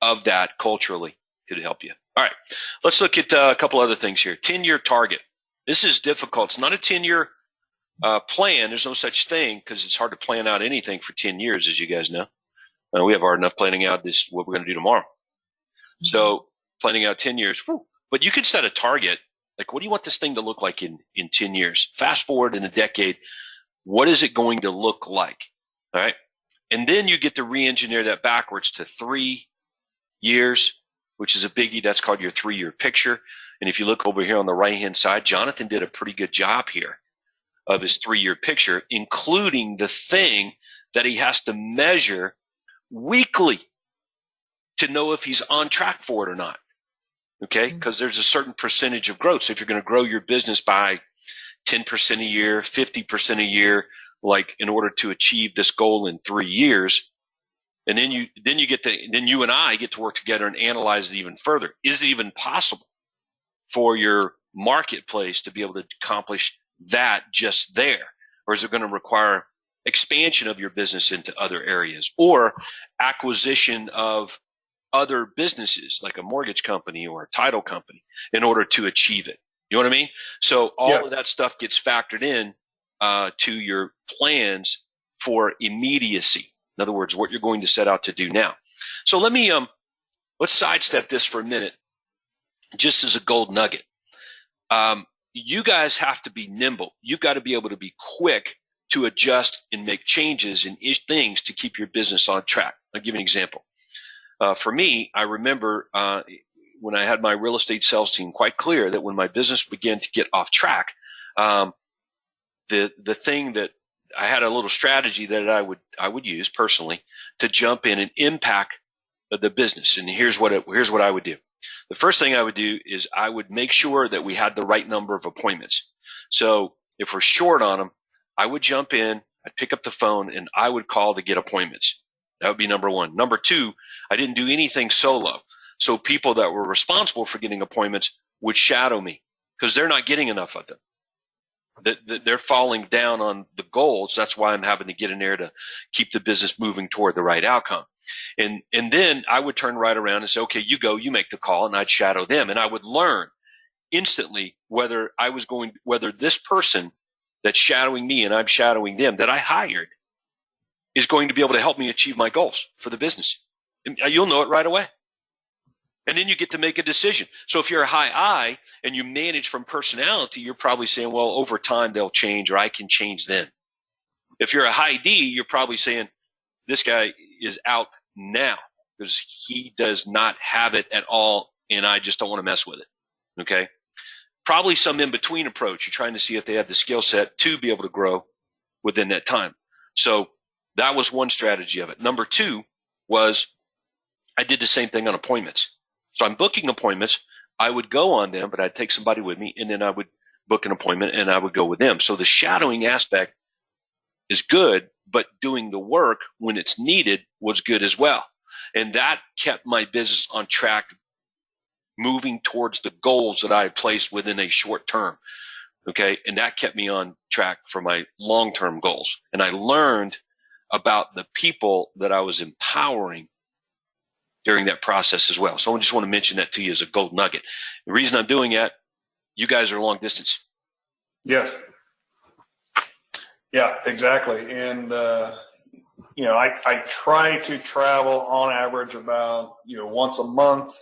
of that culturally could help you. All right, let's look at a couple other things here. 10-year target. This is difficult. It's not a 10-year plan. There's no such thing because it's hard to plan out anything for 10 years, as you guys know. We have hard enough planning out what we're going to do tomorrow. Mm-hmm. So planning out 10 years. Whew. But you could set a target. Like, what do you want this thing to look like in 10 years? Fast forward in a decade, what is it going to look like? All right. And then you get to re-engineer that backwards to 3 years, which is a biggie. That's called your 3-year picture. And if you look over here on the right-hand side, Jonathan did a pretty good job here of his 3-year picture, including the thing that he has to measure weekly to know if he's on track for it or not. Okay, because there's a certain percentage of growth. So if you're going to grow your business by 10% a year, 50% a year, like in order to achieve this goal in 3 years, and then you and I get to work together and analyze it even further. Is it even possible for your marketplace to be able to accomplish that just there? Or is it going to require expansion of your business into other areas or acquisition of other businesses like a mortgage company or a title company in order to achieve it? You know what I mean? So all of that stuff gets factored in to your plans for immediacy. In other words, what you're going to set out to do now. So let's sidestep this for a minute, just as a gold nugget. You guys have to be nimble. You've got to be able to be quick to adjust and make changes in things to keep your business on track. I'll give you an example. For me, I remember when I had my real estate sales team quite clear that when my business began to get off track, the thing that I had a little strategy that I would use personally to jump in and impact the business. And here's what I would do. The first thing I would do is I would make sure that we had the right number of appointments. So if we're short on them, I would jump in, I'd pick up the phone, and I would call to get appointments. That would be number one. Number two, I didn't do anything solo. So people that were responsible for getting appointments would shadow me because they're not getting enough of them. They're falling down on the goals. That's why I'm having to get in there to keep the business moving toward the right outcome. And then I would turn right around and say, okay, you go, you make the call, and I'd shadow them. And I would learn instantly whether this person that's shadowing me and I'm shadowing them that I hired is going to be able to help me achieve my goals for the business. And you'll know it right away. And then you get to make a decision. So if you're a high I and you manage from personality, you're probably saying, well, over time they'll change or I can change them. If you're a high D, you're probably saying this guy is out now because he does not have it at all and I just don't want to mess with it. Okay? Probably some in-between approach. You're trying to see if they have the skill set to be able to grow within that time. So that was one strategy of it. Number two was I did the same thing on appointments. So I'm booking appointments. I would go on them, but I'd take somebody with me, and then I would book an appointment, and I would go with them. So the shadowing aspect is good, but doing the work when it's needed was good as well. And that kept my business on track, moving towards the goals that I had placed within a short term. Okay, and that kept me on track for my long-term goals. And I learned about the people that I was empowering during that process as well. So I just want to mention that to you as a gold nugget. The reason I'm doing that, you guys are long distance. Yes. Yeah, exactly. And, I try to travel on average about, once a month,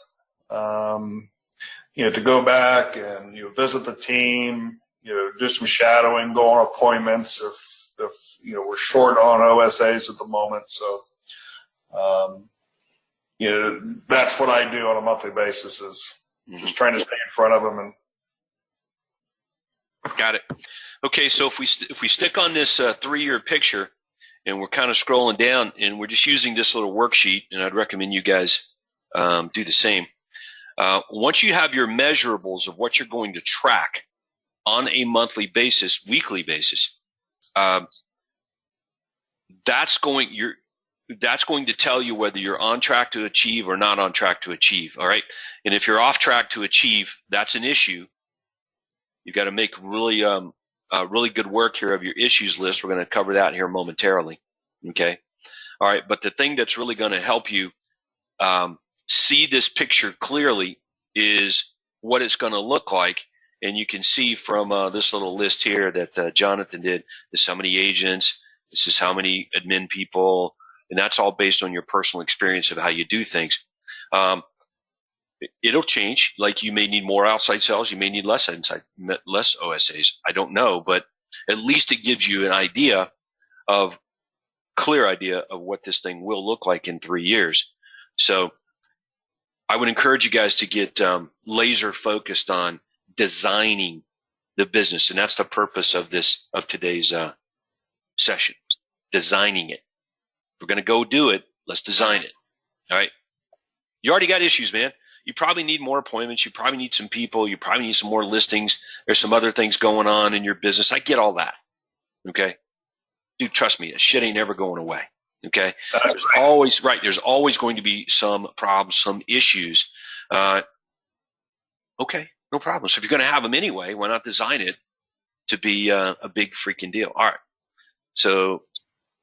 to go back and, visit the team, do some shadowing, go on appointments if we're short on OSAs at the moment. So, that's what I do on a monthly basis is just trying to stay in front of them. Got it. Okay, so if we stick on this 3-year picture and we're kind of scrolling down and we're just using this little worksheet, and I'd recommend you guys do the same. Once you have your measurables of what you're going to track on a monthly basis, weekly basis, that's going to tell you whether you're on track to achieve or not on track to achieve. All right. And if you're off track to achieve, that's an issue. You've got to make really good work here of your issues list. We're going to cover that here momentarily. Okay. All right. But the thing that's really going to help you see this picture clearly is what it's going to look like. And you can see from this little list here that Jonathan did, this is how many agents, this is how many admin people, and that's all based on your personal experience of how you do things. It'll change. Like you may need more outside sales, you may need less OSAs. I don't know, but at least it gives you an clear idea of what this thing will look like in 3 years. So I would encourage you guys to get laser focused on designing the business, and that's the purpose of today's session. Designing it. If we're going to go do it, let's design it. All right. You already got issues, man. You probably need more appointments. You probably need some people. You probably need some more listings. There's some other things going on in your business. I get all that. Okay. Dude, trust me, that shit ain't ever going away. Okay. There's always going to be some problems, some issues. Okay, no problem. So if you're going to have them anyway, why not design it to be a big freaking deal? All right. So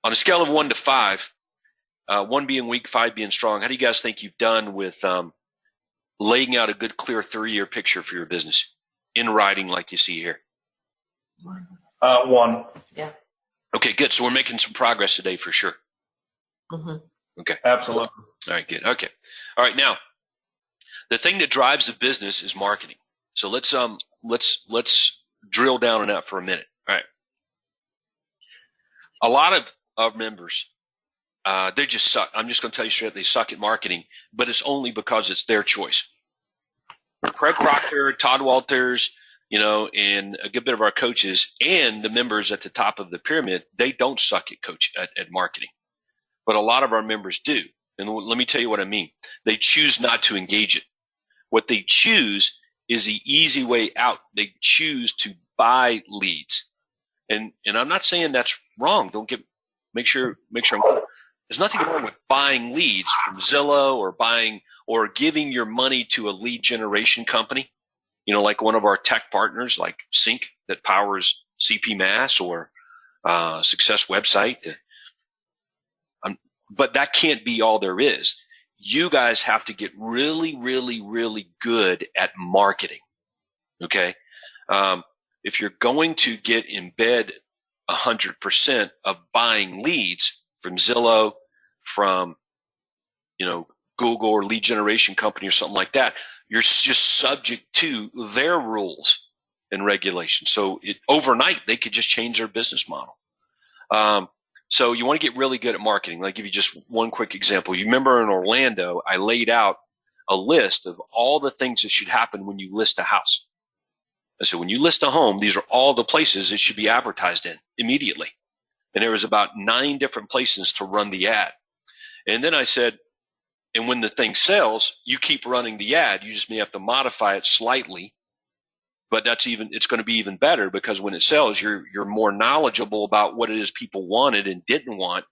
on a scale of 1 to 5, 1 being weak, 5 being strong, how do you guys think you've done with laying out a good, clear 3-year picture for your business in writing like you see here? 1. Yeah. Okay, good. So we're making some progress today for sure. Mm-hmm. Okay. Absolutely. All right, good. Okay. All right, now the thing that drives the business is marketing. So let's drill down on that for a minute. All right. A lot of our members, they just suck. I'm just going to tell you straight, they suck at marketing, but it's only because it's their choice. Craig Proctor, Todd Walters, and a good bit of our coaches and the members at the top of the pyramid, they don't suck at marketing. But a lot of our members do. And let me tell you what I mean. They choose not to engage it. What they choose is the easy way out. They choose to buy leads. And I'm not saying that's wrong. Make sure I'm clear. There's nothing wrong with buying leads from Zillow or giving your money to a lead generation company, like one of our tech partners like Sync that powers CP Mass or Success Website. But that can't be all there is. You guys have to get really, really, really good at marketing. Okay. If you're going to get in bed 100% of buying leads from Zillow, from, Google or lead generation company or something like that, you're just subject to their rules and regulations. So overnight, they could just change their business model. So you want to get really good at marketing. I'll give you just one quick example. You remember in Orlando, I laid out a list of all the things that should happen when you list a house. I said, when you list a home, these are all the places it should be advertised in immediately. And there was about 9 different places to run the ad. And then I said, and when the thing sells, you keep running the ad. You just may have to modify it slightly. But it's going to be even better because when it sells, you're more knowledgeable about what it is people wanted and didn't want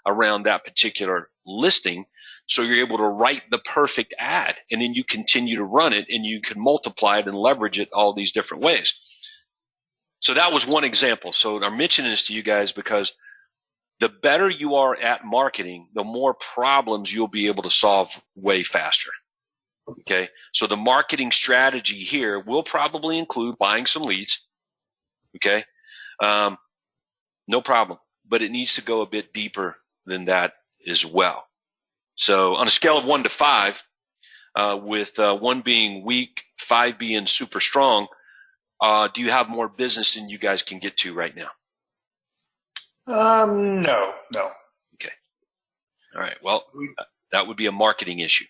around that particular listing. So you're able to write the perfect ad, and then you continue to run it, and you can multiply it and leverage it all these different ways. So that was one example. So I'm mentioning this to you guys because the better you are at marketing, the more problems you'll be able to solve way faster. Okay, so the marketing strategy here will probably include buying some leads. Okay, no problem, but it needs to go a bit deeper than that as well. So on a scale of 1 to 5, with 1 being weak, 5 being super strong, do you have more business than you guys can get to right now? No. Okay. All right. Well, that would be a marketing issue.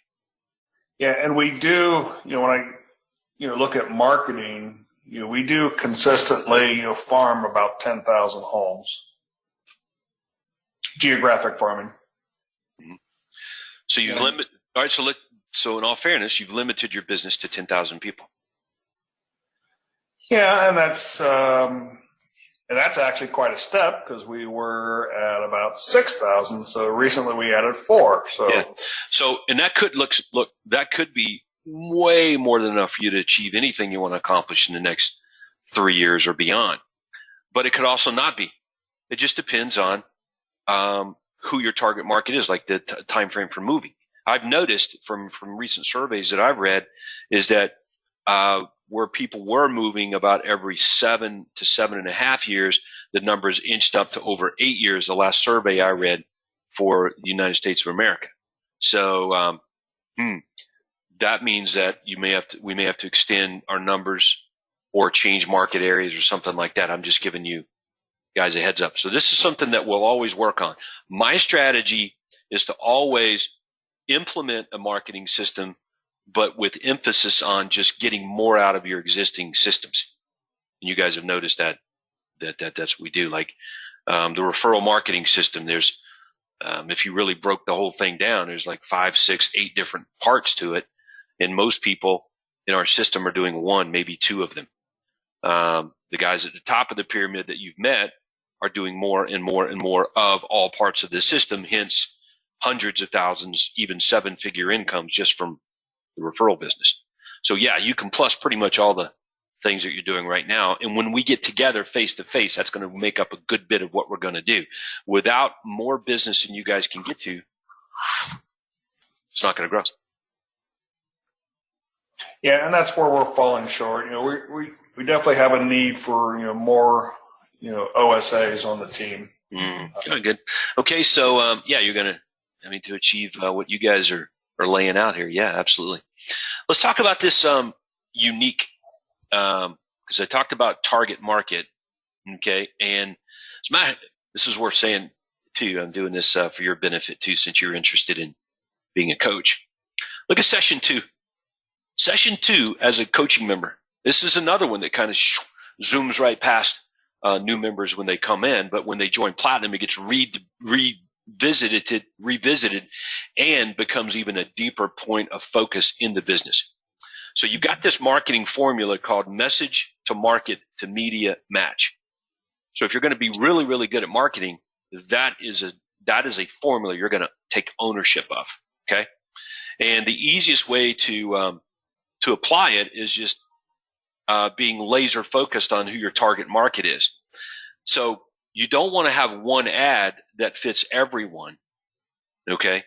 Yeah, and we do, when I, look at marketing, we do consistently, farm about 10,000 homes. Geographic farming. Mm-hmm. So you've limited. All right. So in all fairness, you've limited your business to 10,000 people. Yeah, and that's, And that's actually quite a step because we were at about 6,000. So recently we added 4. So yeah. So, and that could look, that could be way more than enough for you to achieve anything you want to accomplish in the next 3 years or beyond. But it could also not be. It just depends on who your target market is, like the time frame for moving. I've noticed from recent surveys that I've read is that where people were moving about every 7 to 7.5 years, the numbers inched up to over 8 years. The last survey I read for the United States of America. So that means that we may have to extend our numbers or change market areas or something like that. I'm just giving you guys a heads up. So this is something that we'll always work on. My strategy is to always implement a marketing system, but with emphasis on just getting more out of your existing systems. And you guys have noticed that's what we do. Like the referral marketing system, there's if you really broke the whole thing down, there's like 5, 6, 8 different parts to it. And most people in our system are doing 1, maybe 2 of them. The guys at the top of the pyramid that you've met are doing more and more and more of all parts of the system, hence hundreds of thousands, even 7-figure incomes just from the referral business. So yeah, you can plus pretty much all the things that you're doing right now. And when we get together face to face, that's going to make up a good bit of what we're going to do. Without more business than you guys can get to, it's not going to grow. Yeah, and that's where we're falling short. You know, we definitely have a need for, you know, more, you know, OSAs on the team. Good. Okay, so yeah, you're going to, to achieve what you guys are laying out here. Yeah, absolutely. Let's talk about this unique, because I talked about target market. Okay, and this is worth saying too. I'm doing this for your benefit too, since you're interested in being a coach. Look at session 2. Session 2 as a coaching member. This is another one that kind of zooms right past new members when they come in, but when they join Platinum, it gets revisited, and becomes even a deeper point of focus in the business. So you've got this marketing formula called message to market to media match. So if you're going to be really, really good at marketing, that is a formula you're going to take ownership of. Okay, and the easiest way to apply it is just being laser focused on who your target market is. So you don't want to have one ad that fits everyone, okay?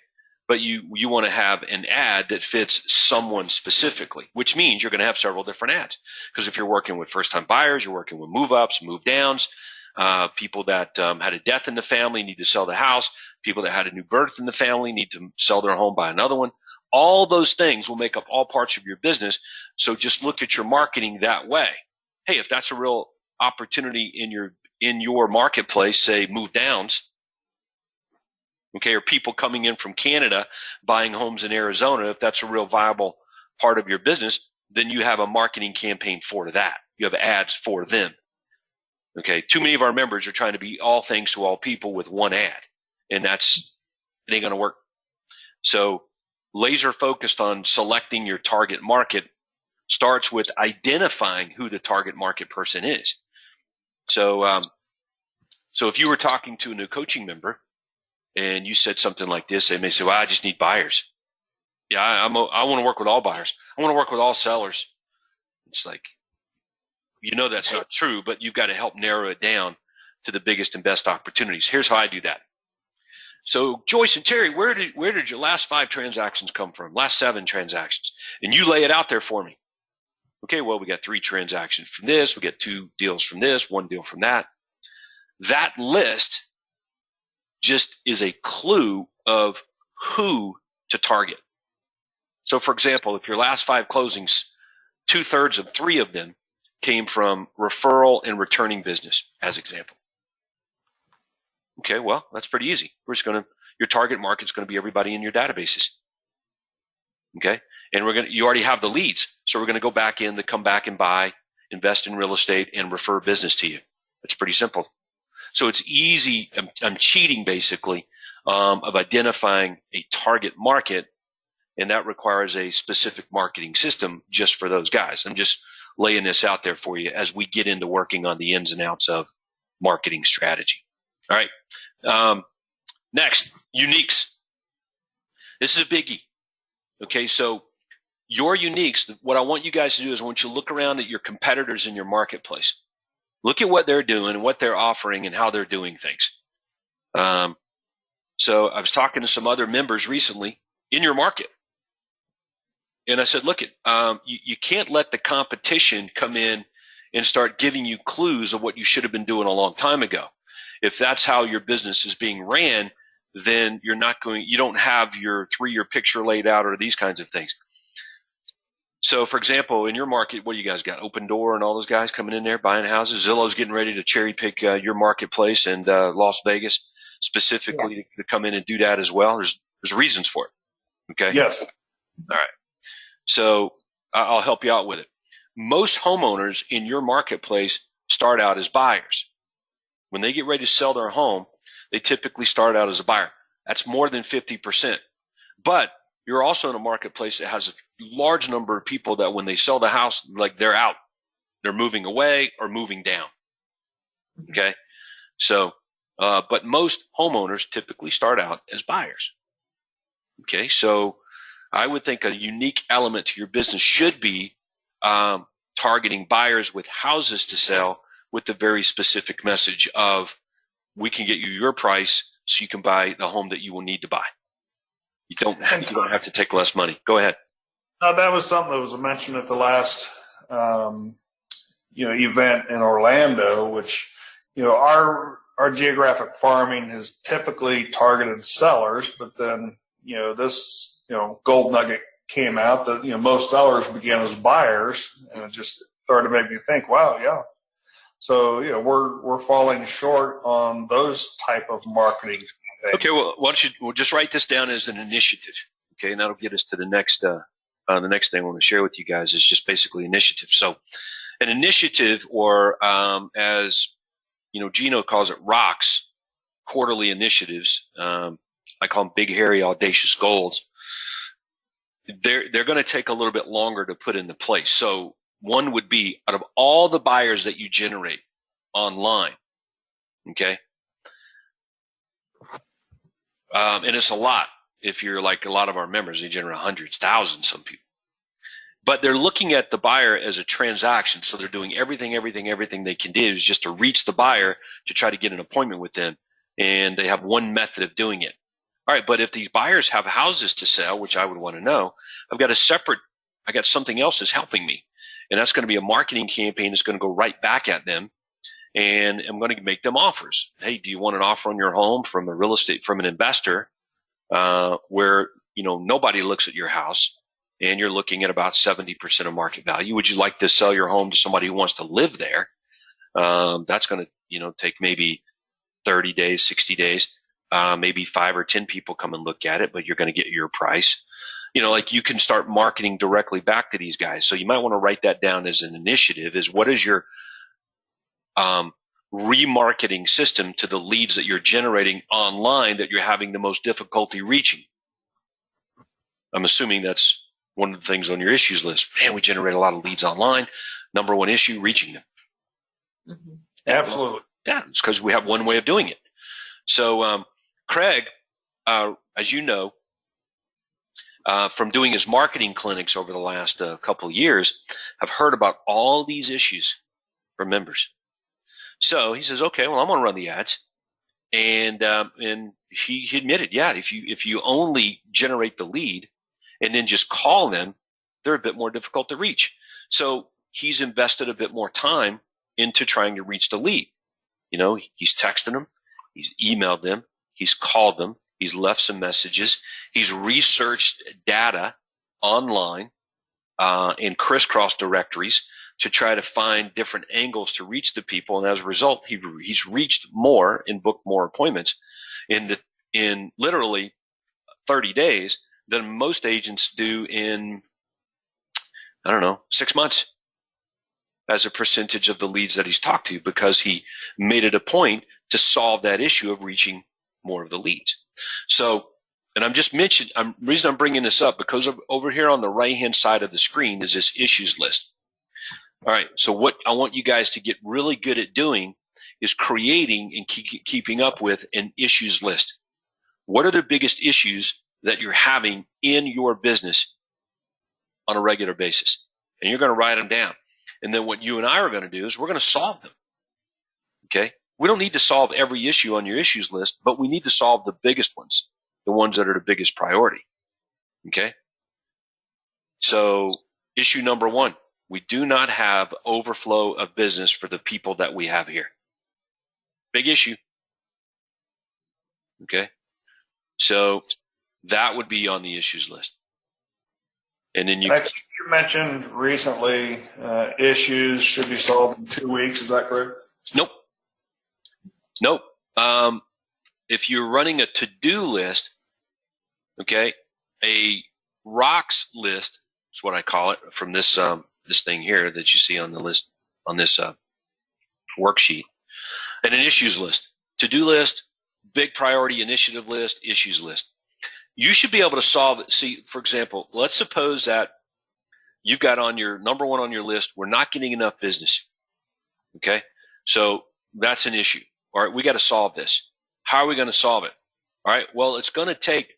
But you want to have an ad that fits someone specifically, which means you're going to have several different ads. Because if you're working with first-time buyers, you're working with move-ups, move-downs, people that had a death in the family need to sell the house, people that had a new birth in the family need to sell their home, buy another one. All those things will make up all parts of your business. So just look at your marketing that way. Hey, if that's a real opportunity in your marketplace, say move downs, okay, or people coming in from Canada buying homes in Arizona, if that's a real viable part of your business, then you have a marketing campaign for that. You have ads for them. Okay, too many of our members are trying to be all things to all people with one ad, and it ain't going to work. So laser focused on selecting your target market starts with identifying who the target market person is. So if you were talking to a new coaching member and you said something like this, they may say, well, I just need buyers. Yeah, I want to work with all buyers. I want to work with all sellers. It's like, that's not true, but you've got to help narrow it down to the biggest and best opportunities. Here's how I do that. So Joyce and Terry, where did your last 5 transactions come from? Last 7 transactions. And you lay it out there for me. Okay, well, we got 3 transactions from this. We got 2 deals from this, 1 deal from that. That list just is a clue of who to target. So for example, if your last 5 closings, 2/3 of 3 of them came from referral and returning business, as example. Okay, well, that's pretty easy. Your target market's going to be everybody in your databases. Okay, and you already have the leads, so we're going to go back in to come back and buy, invest in real estate, and refer business to you. It's pretty simple. So it's easy. I'm cheating basically of identifying a target market, and that requires a specific marketing system just for those guys. I'm just laying this out there for you as we get into working on the ins and outs of marketing strategy. All right. Next, uniques. This is a biggie. Okay, so your uniques, what I want you guys to do is I want you to look around at your competitors in your marketplace. Look at what they're doing and what they're offering and how they're doing things. So I was talking to some other members recently in your market. And I said, look, you can't let the competition come in and start giving you clues of what you should have been doing a long time ago. If that's how your business is being ran, then you don't have your 3-year picture laid out or these kinds of things. So, for example, in your market, what do you guys got? Open Door and all those guys coming in there buying houses. Zillow's getting ready to cherry pick your marketplace, and Las Vegas specifically to come in and do that as well. There's reasons for it. Okay. Yes. All right. So I'll help you out with it. Most homeowners in your marketplace start out as buyers. When they get ready to sell their home, they typically start out as a buyer. That's more than 50%. But you're also in a marketplace that has a large number of people that when they sell the house, like they're out. They're moving away or moving down. Okay? So, but most homeowners typically start out as buyers. Okay? So I would think a unique element to your business should be targeting buyers with houses to sell with the very specific message of, we can get you your price so you can buy the home that you will need to buy. You don't have to take less money. Go ahead. That was something that was mentioned at the last event in Orlando, which our geographic farming has typically targeted sellers, but then this gold nugget came out that most sellers began as buyers, and it just started to make me think, wow, yeah. So we're falling short on those type of marketing things. Okay, well, why don't you just write this down as an initiative? Okay, and that'll get us to the next thing I want to share with you guys is just basically initiative. So, an initiative, or as Gino calls it, rocks, quarterly initiatives. I call them big, hairy, audacious goals. They're going to take a little bit longer to put into place. So one would be, out of all the buyers that you generate online, okay, and it's a lot. If you're like a lot of our members, they generate hundreds, thousands, some people. But they're looking at the buyer as a transaction, so they're doing everything they can do is just to reach the buyer to try to get an appointment with them, and they have one method of doing it. All right, but if these buyers have houses to sell, which I would want to know, I got something else that's helping me. And that's going to be a marketing campaign that's going to go right back at them. And I'm going to make them offers. Hey, do you want an offer on your home from an investor, where, nobody looks at your house and you're looking at about 70% of market value? Would you like to sell your home to somebody who wants to live there? That's going to, take maybe 30 days, 60 days, maybe 5 or 10 people come and look at it, but you're going to get your price. Like you can start marketing directly back to these guys. So you might want to write that down as an initiative, is what is your remarketing system to the leads that you're generating online that you're having the most difficulty reaching? I'm assuming that's one of the things on your issues list. Man, we generate a lot of leads online. Number one issue, reaching them. Mm-hmm. Absolutely. Yeah, it's because we have one way of doing it. So Craig, as you know, from doing his marketing clinics over the last couple of years, have heard about all these issues from members. So he says, okay, well, I'm going to run the ads. And he admitted, yeah, if you only generate the lead and then just call them, they're a bit more difficult to reach. So he's invested a bit more time into trying to reach the lead. He's texted them, he's emailed them, he's called them, he's left some messages, he's researched data online in crisscross directories to try to find different angles to reach the people. And as a result, he's reached more and booked more appointments in literally 30 days than most agents do in, 6 months, as a percentage of the leads that he's talked to, because he made it a point to solve that issue of reaching more of the leads. So, and the reason I'm bringing this up, because over here on the right-hand side of the screen is this issues list. All right, so what I want you guys to get really good at doing is creating and keeping up with an issues list. What are the biggest issues that you're having in your business on a regular basis? And you're going to write them down. And then what you and I are going to do is we're going to solve them. Okay? We don't need to solve every issue on your issues list, but we need to solve the biggest ones, the ones that are the biggest priority. Okay? So issue number 1, we do not have overflow of business for the people that we have here. Big issue. Okay? So that would be on the issues list. And then you mentioned recently issues should be solved in 2 weeks. Is that correct? Nope. If you're running a to-do list, okay, a rocks list is what I call it from this this thing here that you see on the list on this worksheet, and an issues list, to-do list, big priority initiative list, issues list. You should be able to solve it. See, for example, let's suppose that you've got on your number 1 on your list, we're not getting enough business. Okay, so that's an issue. All right, we got to solve this. How are we going to solve it? All right, well, it's going to take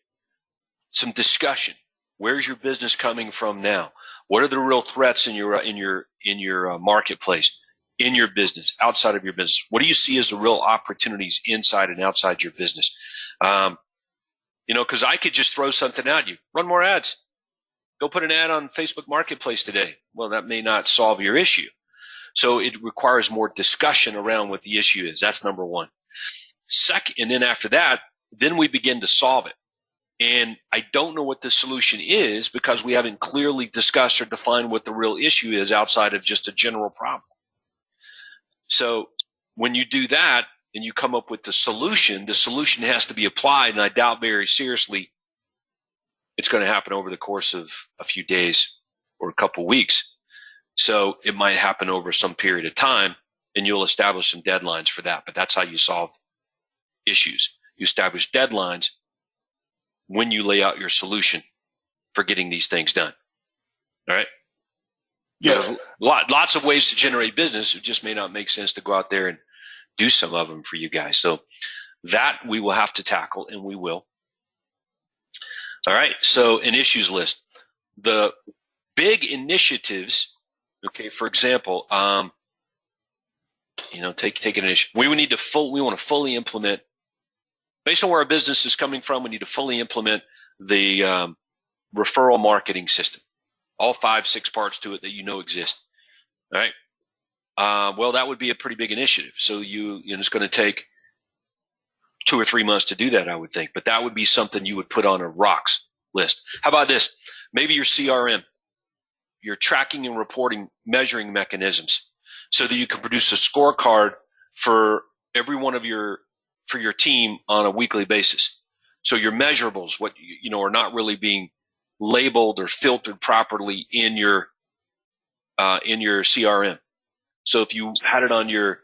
some discussion. Where's your business coming from now? What are the real threats in your marketplace, in your business, outside of your business? What do you see as the real opportunities inside and outside your business? Because I could just throw something at you. Run more ads. Go put an ad on Facebook Marketplace today. Well, that may not solve your issue. So it requires more discussion around what the issue is. That's number 1. Second, and then after that, then we begin to solve it. And I don't know what the solution is because we haven't clearly discussed or defined what the real issue is outside of just a general problem. So when you do that and you come up with the solution has to be applied, and I doubt very seriously it's going to happen over the course of a few days or a couple weeks. So it might happen over some period of time, and you'll establish some deadlines for that. But that's how you solve issues. You establish deadlines when you lay out your solution for getting these things done. All right? Yes. There's lots of ways to generate business. It just may not make sense to go out there and do some of them for you guys. So that we will have to tackle, and we will. All right, so an issues list. The big initiatives, okay, for example, take an issue. We want to fully implement, based on where our business is coming from, we need to fully implement the referral marketing system. All 5, 6 parts to it that exist. All right. Well, that would be a pretty big initiative. So it's going to take 2 or 3 months to do that, I would think. But that would be something you would put on a rocks list. How about this? Maybe your CRM, your tracking and reporting measuring mechanisms, so that you can produce a scorecard for every one of your team on a weekly basis. So your measurables, what are not really being labeled or filtered properly in your CRM. So if you had it on your,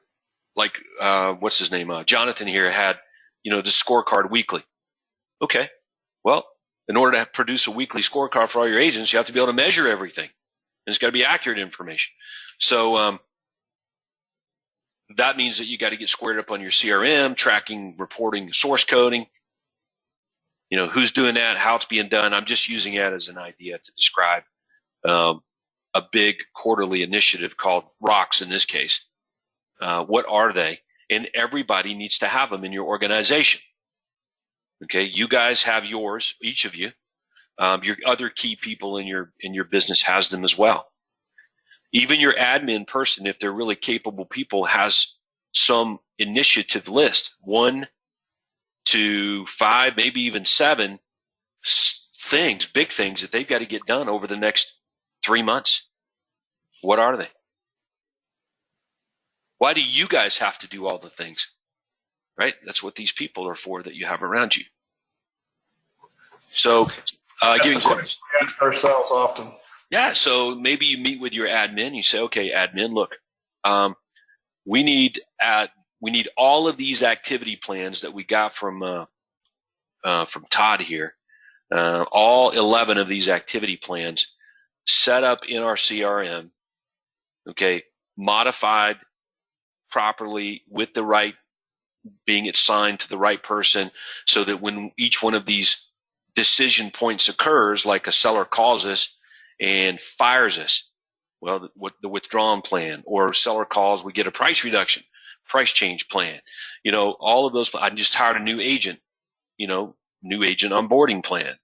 what's his name? Jonathan here had, the scorecard weekly. Okay. Well, in order to produce a weekly scorecard for all your agents, you have to be able to measure everything. And it's got to be accurate information. So that means that you got to get squared up on your CRM, tracking, reporting, source coding. Who's doing that, how it's being done. I'm just using that as an idea to describe a big quarterly initiative called ROCKS in this case. What are they? And everybody needs to have them in your organization. Okay, you guys have yours, each of you. Your other key people in your business has them as well. Even your admin person, if they're really capable people, has some initiative list, 1 to 5, maybe even 7 things, big things that they've got to get done over the next 3 months. What are they? Why do you guys have to do all the things? Right? That's what these people are for that you have around you. So, give examples. We ask ourselves often. Yeah, so maybe you meet with your admin. You say, okay, admin, look, we need all of these activity plans that we got from Todd here, all 11 of these activity plans set up in our CRM, okay, modified properly with the right, being assigned to the right person, so that when each one of these decision points occurs, like a seller calls us and fires us, well, the withdrawn plan, or seller calls, we get a price reduction, price change plan, all of those. I just hired a new agent, new agent onboarding plan,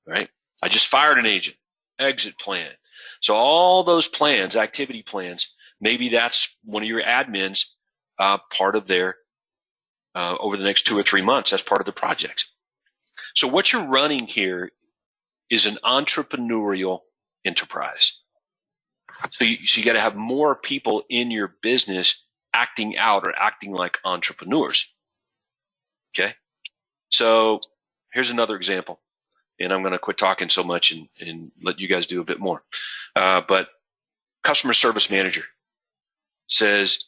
right? I just fired an agent, exit plan. So all those plans, activity plans, maybe that's one of your admins, part of their, over the next 2 or 3 months, that's part of the projects. So what you're running here is an entrepreneurial enterprise. So you got to have more people in your business acting out or acting like entrepreneurs. Okay. So here's another example, and I'm going to quit talking so much and let you guys do a bit more. But customer service manager says,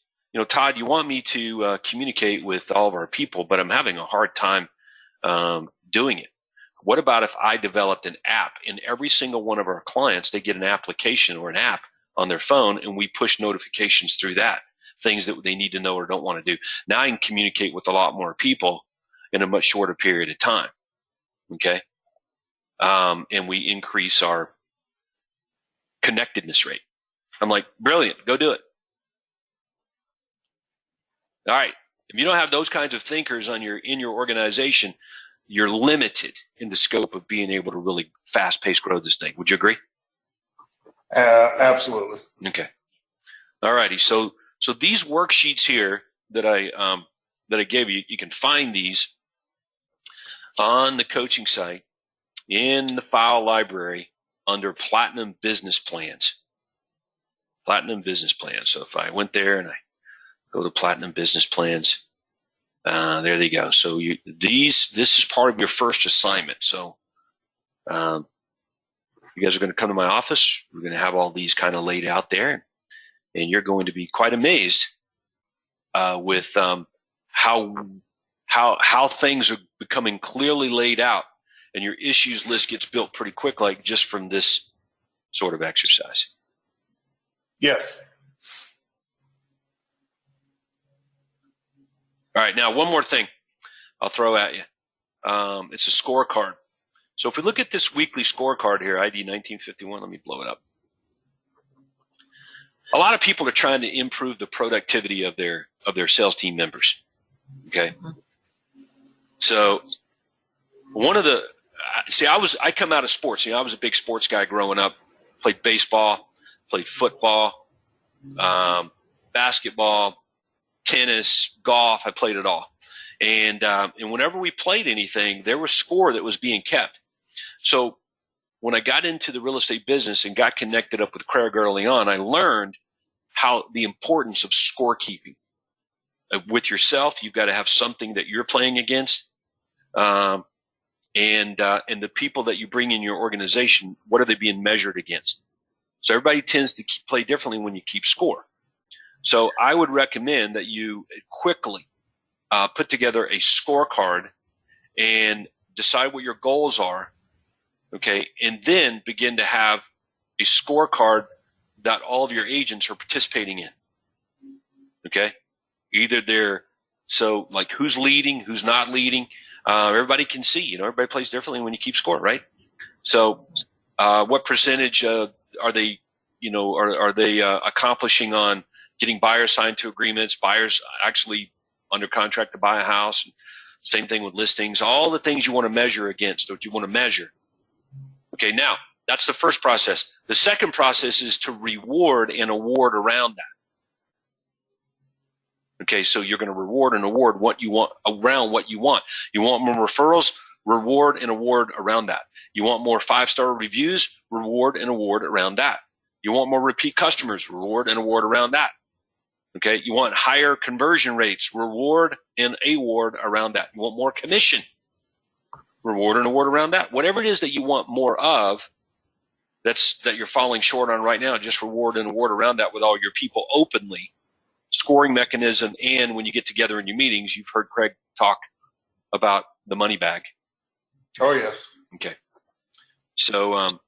Todd, you want me to communicate with all of our people, but I'm having a hard time doing it. What about if I developed an app, and every single one of our clients, they get an application or an app on their phone, and we push notifications through that, things that they need to know or don't want to do. Now I can communicate with a lot more people in a much shorter period of time. Okay. And we increase our connectedness rate. I'm like, brilliant, go do it. All right. If you don't have those kinds of thinkers in your organization, you're limited in the scope of being able to really fast-paced grow this thing. Would you agree? Absolutely. Okay. All righty. So these worksheets here that I gave you, you can find these on the coaching site in the file library under Platinum Business Plans. Platinum Business Plans. So if I went there and I go to Platinum Business Plans, there they go. So this is part of your first assignment. So you guys are going to come to my office. We're going to have all these kind of laid out there, and you're going to be quite amazed with how things are becoming clearly laid out, and your issues list gets built pretty quick, like just from this sort of exercise. Yes. All right, now one more thing I'll throw at you. It's a scorecard. So if we look at this weekly scorecard here, ID 1951, let me blow it up. A lot of people are trying to improve the productivity of their sales team members. Okay. So one of the I come out of sports. I was a big sports guy growing up. Played baseball, played football, basketball, tennis, golf. I played it all. And whenever we played anything, there was score that was being kept. So when I got into the real estate business and got connected up with Craig early on, I learned how the importance of scorekeeping. With yourself, you've got to have something that you're playing against. And the people that you bring in your organization, what are they being measured against? So everybody tends to play differently when you keep score. So I would recommend that you quickly put together a scorecard and decide what your goals are, okay, and then begin to have a scorecard that all of your agents are participating in, okay? Either they're, so like who's leading, who's not leading, everybody can see, everybody plays differently when you keep score, right? So what percentage are they, are they accomplishing on getting buyers signed to agreements, buyers actually under contract to buy a house? Same thing with listings, all the things you want to measure against, what you want to measure. Okay, now that's the first process. The second process is to reward and award around that. Okay, so you're going to reward and award what you want around what you want. You want more referrals, reward and award around that. You want more 5-star reviews, reward and award around that. You want more repeat customers, reward and award around that. Okay, you want higher conversion rates, reward and award around that. You want more commission, reward and award around that. Whatever it is that you want more of, that you're falling short on right now, just reward and award around that with all your people openly. Scoring mechanism, and when you get together in your meetings, you've heard Craig talk about the money bag. Oh, yes. Okay. So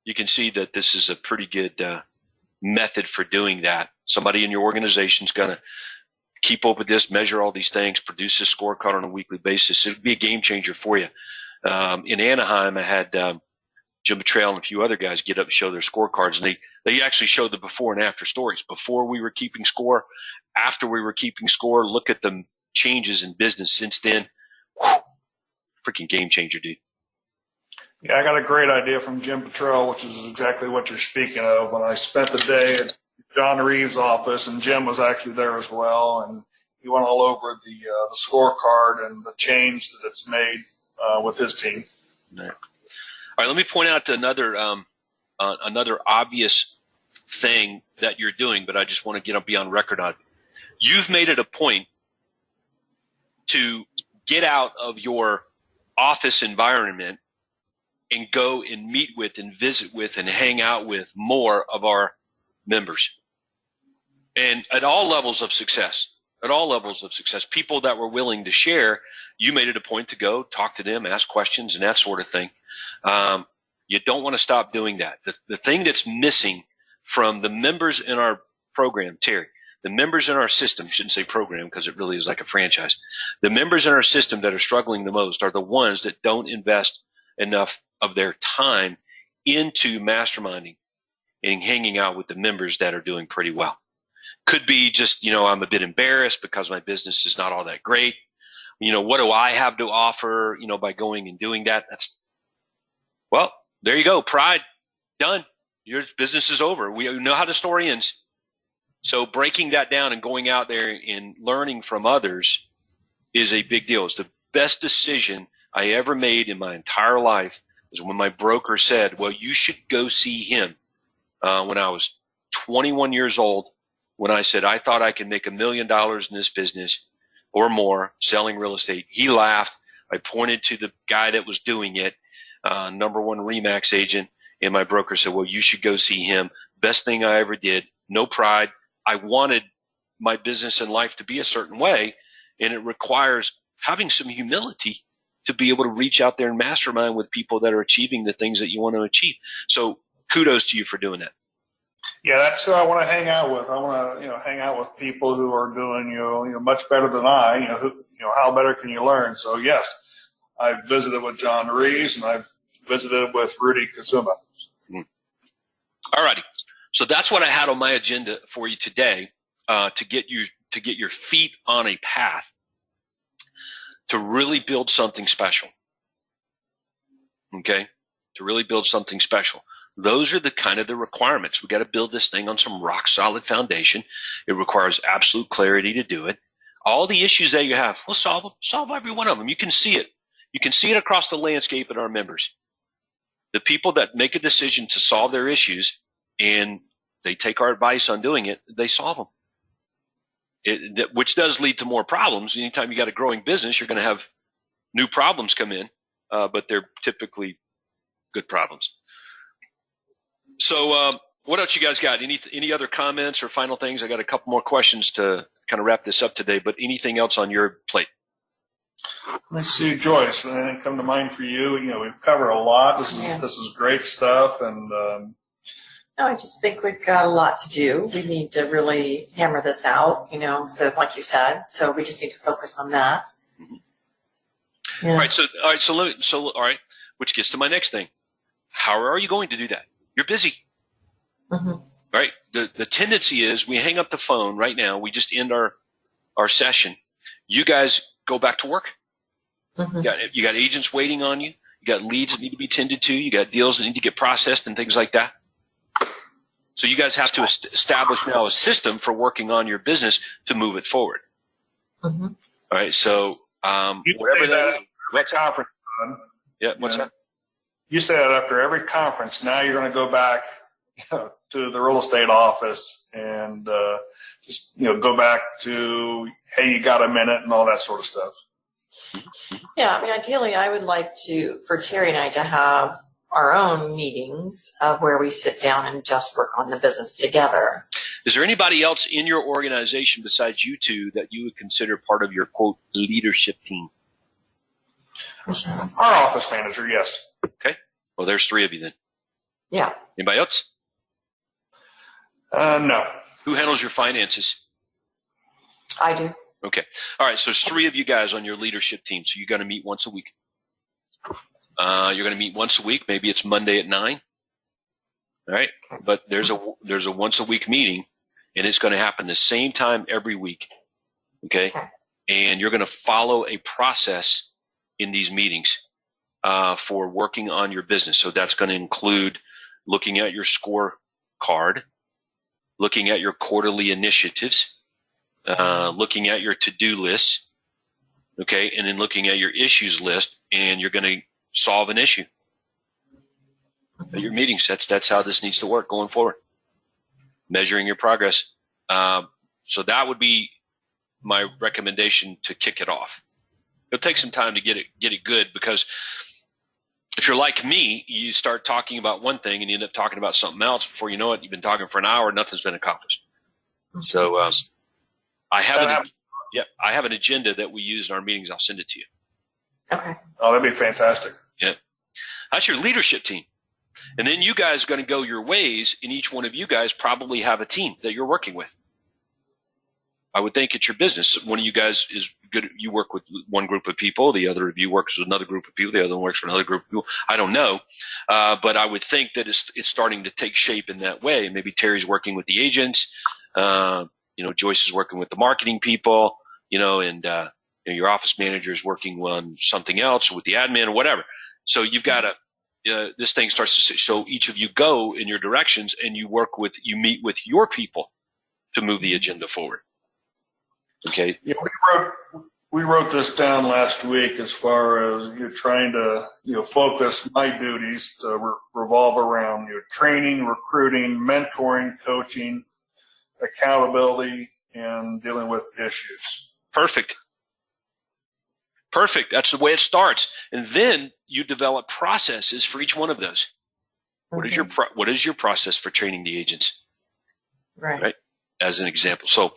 you can see that this is a pretty good method for doing that. Somebody in your organization is going to keep up with this, measure all these things, produce a scorecard on a weekly basis. It would be a game changer for you. In Anaheim, I had Jim Betrayal and a few other guys get up and show their scorecards, and they actually showed the before and after stories. Before we were keeping score, after we were keeping score, look at the changes in business since then. Whew, freaking game changer, dude. Yeah, I got a great idea from Jim Betrayal, which is exactly what you're speaking of. When I spent the day at John Reeves' office, and Jim was actually there as well, and he went all over the scorecard and the change that it's made with his team. All right, let me point out another obvious thing that you're doing, but I just want to be on record on it. You've made it a point to get out of your office environment and go and meet with and visit with and hang out with more of our members. And at all levels of success, people that were willing to share, you made it a point to go talk to them, ask questions and that sort of thing. You don't want to stop doing that. The thing that's missing from the members in our program, Terry, the members in our system, shouldn't say program because it really is like a franchise. The members in our system that are struggling the most are the ones that don't invest enough of their time into masterminding and hanging out with the members that are doing pretty well. Could be just, I'm a bit embarrassed because my business is not all that great. What do I have to offer, by going and doing that? Well, there you go. Pride, done. Your business is over. We know how the story ends. So breaking that down and going out there and learning from others is a big deal. It's the best decision I ever made in my entire life is when my broker said, well, you should go see him. When I was 21 years old, when I said I thought I could make $1 million in this business or more selling real estate, he laughed. I pointed to the guy that was doing it, number one RE/MAX agent, and my broker said, well, you should go see him. Best thing I ever did. No pride. I wanted my business and life to be a certain way, and it requires having some humility to be able to reach out there and mastermind with people that are achieving the things that you want to achieve. So kudos to you for doing that. Yeah, that's who I want to hang out with. I want to, hang out with people who are doing, much better than I. How better can you learn? So yes, I've visited with John Reeves and I've visited with Rudy Kasuma. All righty. So that's what I had on my agenda for you today, to get your feet on a path to really build something special. Okay? To really build something special. Those are the requirements. We got to build this thing on some rock solid foundation. It requires absolute clarity to do it. All the issues that you have, we'll solve them. Solve every one of them. You can see it. You can see it across the landscape in our members. The people that make a decision to solve their issues and they take our advice on doing it, they solve them. Which does lead to more problems. Anytime you got a growing business, you're going to have new problems come in, but they're typically good problems. So what else you guys got? Any other comments or final things? I got a couple more questions to kind of wrap this up today, but anything else on your plate? Let's see, Joyce, anything come to mind for you? We've covered a lot. This is great stuff. And no, I just think we've got a lot to do. We need to really hammer this out, so like you said, so we just need to focus on that. Mm-hmm. Yeah. All right. Which gets to my next thing. How are you going to do that? You're busy. Mm-hmm. Right? The tendency is we hang up the phone right now. We just end our session. You guys go back to work. Mm-hmm. You got agents waiting on you. You got leads that need to be tended to. You got deals that need to get processed and things like that. So you guys have to establish now a system for working on your business to move it forward. Mm-hmm. All right. So whatever that is. Conference. Yeah. What's that? You said after every conference, now you're going to go back to the real estate office and just go back to, hey, you got a minute and all that sort of stuff. Yeah, I mean, ideally, I would like for Terry and I to have our own meetings where we sit down and just work on the business together. Is there anybody else in your organization besides you two that you would consider part of your, quote, leadership team? Our office manager, yes. Okay. Well, there's 3 of you then. Yeah. Anybody else? No. Who handles your finances? I do. Okay. All right. So it's 3 of you guys on your leadership team. So you're going to meet once a week. You're going to meet once a week. Maybe it's Monday at 9. All right. But there's a once a week meeting, and it's going to happen the same time every week. Okay. And you're going to follow a process in these meetings for working on your business. So that's going to include looking at your scorecard, looking at your quarterly initiatives, looking at your to-do lists, okay, and then looking at your issues list, and you're going to solve an issue at your meeting sets. That's how this needs to work going forward. Measuring your progress. So that would be my recommendation to kick it off. It'll take some time to get it good, because if you're like me, you start talking about one thing and you end up talking about something else. Before you know it, you've been talking for an hour, nothing's been accomplished. So I have an agenda that we use in our meetings. I'll send it to you. Okay. Oh, that'd be fantastic. Yeah. That's your leadership team. And then you guys are going to go your ways, and each one of you guys probably have a team that you're working with. I would think it's your business. One of you guys is good. You work with one group of people. The other of you works with another group of people. The other one works for another group of people. I don't know. But I would think that it's starting to take shape in that way. Maybe Terry's working with the agents. Joyce is working with the marketing people, and your office manager is working on something else with the admin or whatever. So you've got to, this thing starts to, so each of you go in your directions, and you meet with your people to move the agenda forward. Okay. Yeah, we wrote this down last week as far as you're trying to focus my duties to revolve around training, recruiting, mentoring, coaching, accountability, and dealing with issues. Perfect. That's the way it starts. And then you develop processes for each one of those. Okay. What is your process for training the agents? Right. As an example. So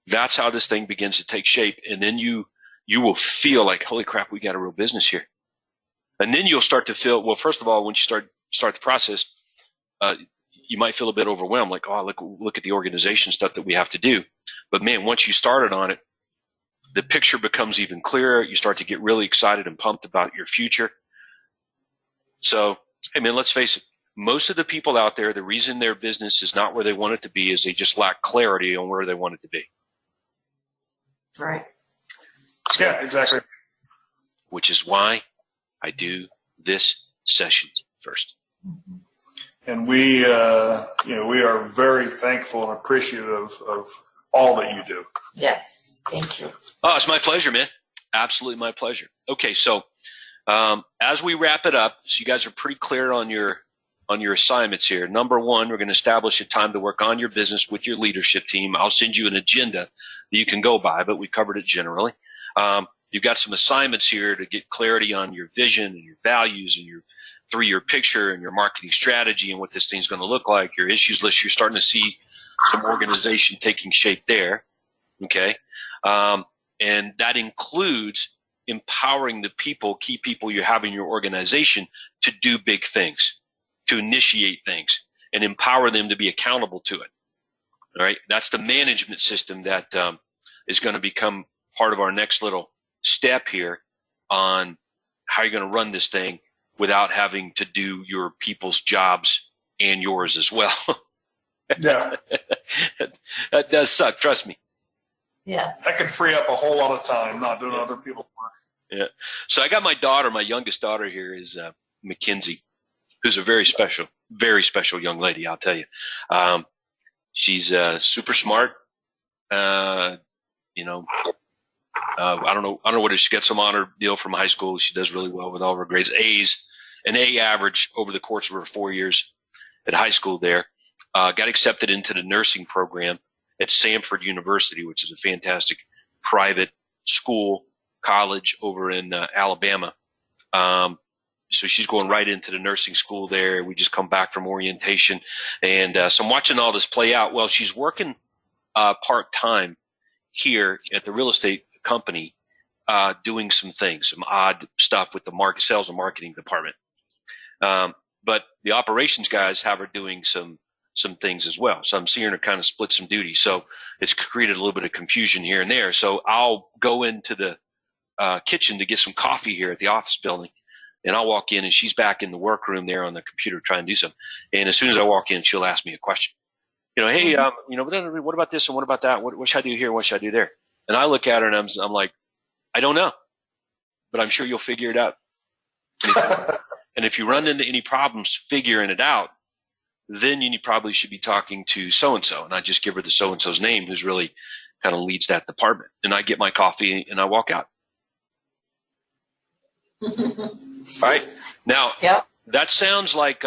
that's how this thing begins to take shape. And then you will feel like, holy crap, we got a real business here. And then you'll start to feel, well, first of all, when you start the process, you might feel a bit overwhelmed, like, oh, look at the organization stuff that we have to do. But man, once you started on it, the picture becomes even clearer. You start to get really excited and pumped about your future. So, hey man, let's face it. Most of the people out there, the reason their business is not where they want it to be is they just lack clarity on where they want it to be. Right. Yeah, exactly. Which is why I do this session first. And we are very thankful and appreciative of all that you do. Yes. Thank you. Oh, it's my pleasure, man. Absolutely my pleasure. Okay, so as we wrap it up, so you guys are pretty clear on your assignments here. Number 1, we're going to establish a time to work on your business with your leadership team. I'll send you an agenda that you can go by, but we covered it generally. You've got some assignments here to get clarity on your vision and your values and your 3-year picture and your marketing strategy and what this thing's going to look like. Your issues list, you're starting to see some organization taking shape there. Okay. And that includes empowering the key people you have in your organization to do big things, to initiate things, and empower them to be accountable to it. All right. That's the management system that is going to become part of our next little step here on how you're going to run this thing without having to do your people's jobs and yours as well. Yeah. That does suck. Trust me. Yes. That can free up a whole lot of time not doing other people's work. Yeah. So I got my youngest daughter here is Mackenzie, who's a very special young lady, I'll tell you. She's super smart. I don't know whether she gets some honor deal from high school. She does really well with all of her grades. An A average over the course of her 4 years at high school there. Got accepted into the nursing program at Samford University, which is a fantastic private school, college over in Alabama. So she's going right into the nursing school there. We just come back from orientation. And so I'm watching all this play out. Well, she's working part-time here at the real estate company, doing some things, some odd stuff with the sales and marketing department. But the operations guys have her doing some some things as well. So I'm seeing her kind of split some duties. So it's created a little bit of confusion here and there. So I'll go into the kitchen to get some coffee here at the office building, and I'll walk in and she's back in the workroom there on the computer trying to do something. And as soon as I walk in, she'll ask me a question. Hey, what about this and what about that? What should I do here? What should I do there? And I look at her and I'm like, I don't know, but I'm sure you'll figure it out. And if you run into any problems figuring it out, then you probably should be talking to so-and-so. And I just give her the so-and-so's name, who's really kind of leads that department. And I get my coffee and I walk out. All right. Now, Yep. that sounds like,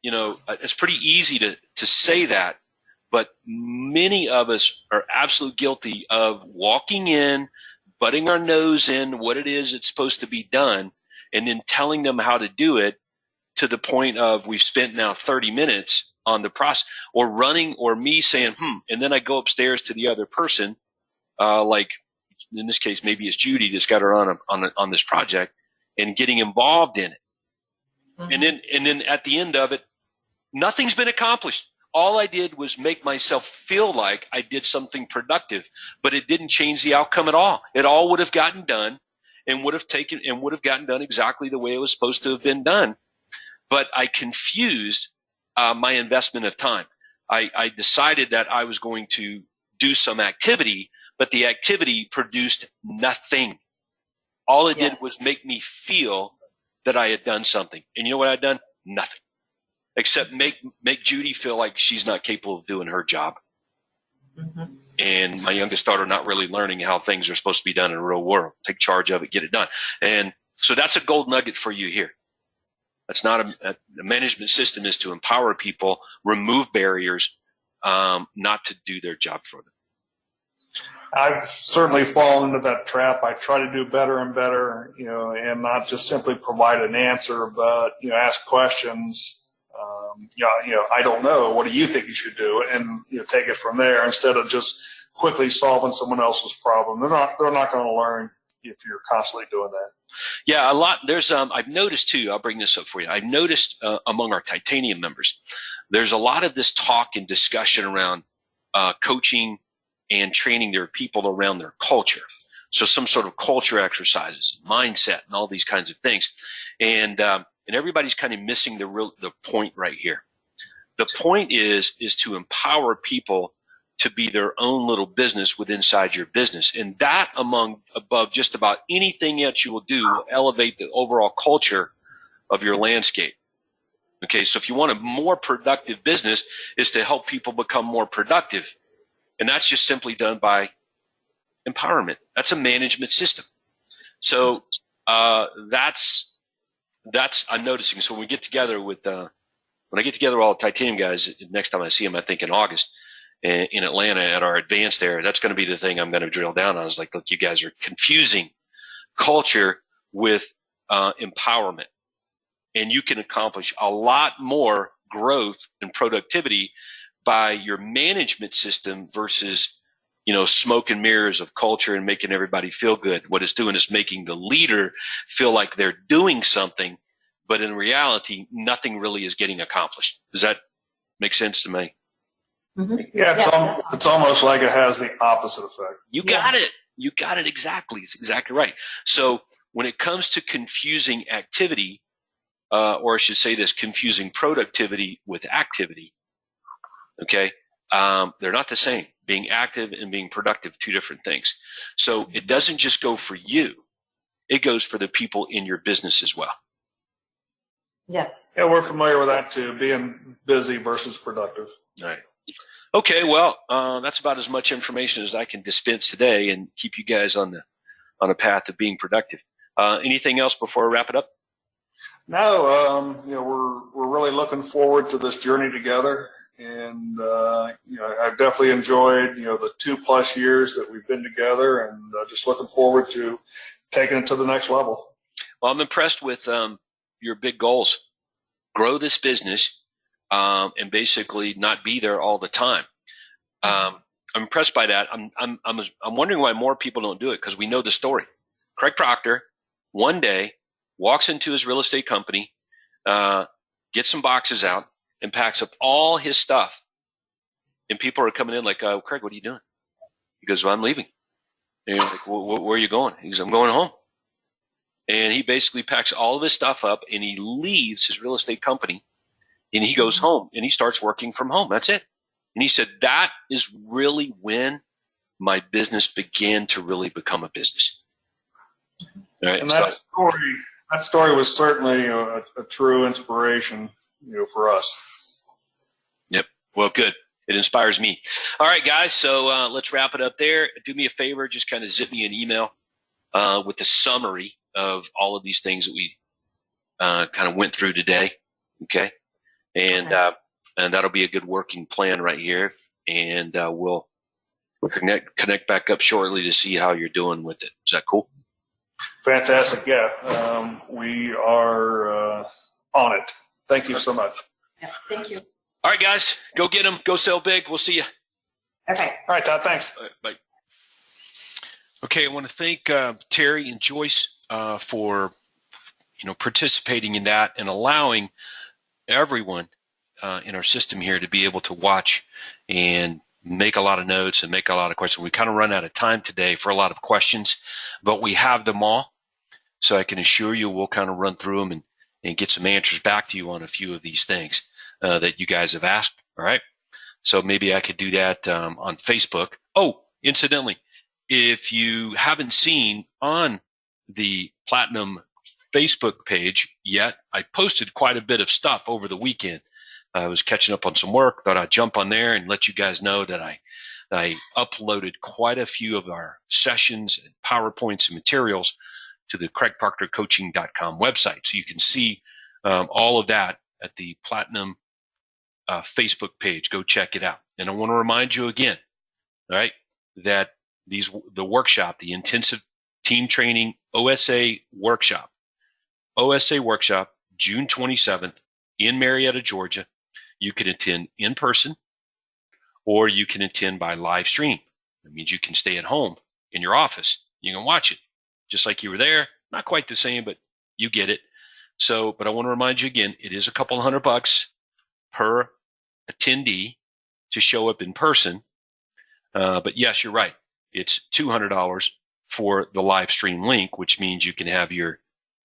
it's pretty easy to say that, but many of us are absolutely guilty of walking in, butting our nose in what it is that's supposed to be done, and then telling them how to do it, to the point of we've spent now 30 minutes on the process, or running, or me saying, and then I go upstairs to the other person, like in this case, maybe it's Judy that's got her on this project, and getting involved in it. Mm-hmm. And then at the end of it, nothing's been accomplished. All I did was make myself feel like I did something productive, but it didn't change the outcome at all. It all would have gotten done and would have gotten done exactly the way it was supposed to have been done. But I confused my investment of time. I decided that I was going to do some activity, but the activity produced nothing. All it did was make me feel that I had done something. And you know what I'd done? Nothing. Except make Judy feel like she's not capable of doing her job. Mm-hmm. And my youngest daughter not really learning how things are supposed to be done in the real world. Take charge of it, get it done. And so that's a gold nugget for you here. That's not a management system is to empower people, remove barriers, not to do their job for them. I've certainly fallen into that trap. I try to do better and better, and not just simply provide an answer, but, ask questions. I don't know. What do you think you should do? And, take it from there instead of just quickly solving someone else's problem. They're not going to learn if you're constantly doing that. Yeah, a lot. There's I've noticed too. I'll bring this up for you. I've noticed among our titanium members, there's a lot of this talk and discussion around coaching and training their people around their culture. So some sort of culture exercises, mindset, and all these kinds of things. And everybody's kind of missing the point right here. The point is to empower people to be their own little business inside your business. And that above just about anything else you will do will elevate the overall culture of your landscape. Okay, so if you want a more productive business, is to help people become more productive. And that's just simply done by empowerment. That's a management system. So that's I'm noticing. So when we get together when I get together with all the titanium guys, next time I see them, I think in August, in Atlanta at our advance there, that's going to be the thing I'm going to drill down on. I was like, look, you guys are confusing culture with empowerment. And you can accomplish a lot more growth and productivity by your management system versus, smoke and mirrors of culture and making everybody feel good. What it's doing is making the leader feel like they're doing something, but in reality, nothing really is getting accomplished. Does that make sense to me? Mm-hmm. Yeah, it's almost like it has the opposite effect. You got it. You got it exactly. It's exactly right. So when it comes to confusing activity, or I should say this, confusing productivity with activity, okay, they're not the same. Being active and being productive, two different things. So it doesn't just go for you. It goes for the people in your business as well. Yes. Yeah, we're familiar with that too, being busy versus productive. All right. Okay, well, that's about as much information as I can dispense today and keep you guys on a path of being productive. Anything else before I wrap it up? No, we're really looking forward to this journey together, and I've definitely enjoyed the 2+ years that we've been together, and just looking forward to taking it to the next level. Well, I'm impressed with your big goals. Grow this business. And basically not be there all the time. I'm impressed by that. I'm wondering why more people don't do it, because we know the story. Craig Proctor one day walks into his real estate company, gets some boxes out, and packs up all his stuff. And people are coming in like, Craig, what are you doing? He goes, well, I'm leaving. And you're like, where are you going? He goes, I'm going home. And he basically packs all of his stuff up and he leaves his real estate company and he goes home and he starts working from home. That's it. And he said, that is really when my business began to really become a business. All right, and that story was certainly a true inspiration, for us. Yep. Well, good. It inspires me. All right, guys. So let's wrap it up there. Do me a favor. Just kind of zip me an email with the summary of all of these things that we kind of went through today. Okay. And that'll be a good working plan right here. And we'll connect back up shortly to see how you're doing with it. Is that cool? Fantastic. Yeah. We are on it. Thank you so much. Yeah, thank you. All right, guys, go get them. Go sell big. We'll see you. Okay. All right, Todd. Thanks. All right, bye. Okay, I want to thank Terry and Joyce for participating in that and allowing everyone in our system here to be able to watch and make a lot of notes and make a lot of questions. We kind of run out of time today for a lot of questions, but we have them all. So I can assure you we'll kind of run through them and get some answers back to you on a few of these things that you guys have asked. All right. So maybe I could do that on Facebook. Oh, incidentally, if you haven't seen on the Platinum Facebook page yet, I posted quite a bit of stuff over the weekend. I was catching up on some work, thought I'd jump on there and let you guys know that I uploaded quite a few of our sessions and PowerPoints and materials to the CraigParkerCoaching.com website. So you can see all of that at the Platinum Facebook page. Go check it out. And I want to remind you again, all right, that the workshop, the Intensive Team Training OSA Workshop, June 27th in Marietta, Georgia. You can attend in person or you can attend by live stream. That means you can stay at home in your office. You can watch it just like you were there. Not quite the same, but you get it. So, but I want to remind you again, it is a couple $100 per attendee to show up in person. But yes, you're right. It's $200 for the live stream link, which means you can have your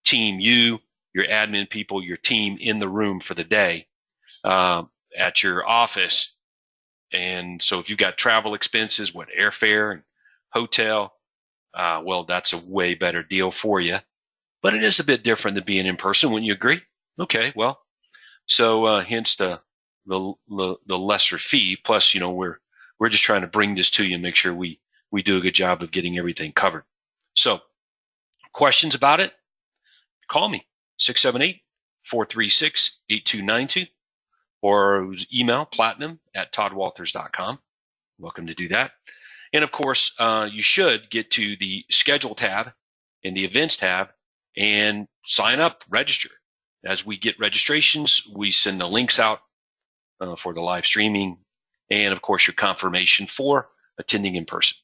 team, your admin people, your team in the room for the day at your office. And so if you've got travel expenses, airfare and hotel, well, that's a way better deal for you. But it is a bit different than being in person. Wouldn't you agree? Okay, well, so hence the lesser fee. Plus, we're just trying to bring this to you and make sure we do a good job of getting everything covered. So, questions about it? Call me 678-436-8292 or email platinum@toddwalters.com. Welcome to do that. And of course, you should get to the schedule tab and the events tab and sign up, register. As we get registrations, we send the links out for the live streaming and of course your confirmation for attending in person.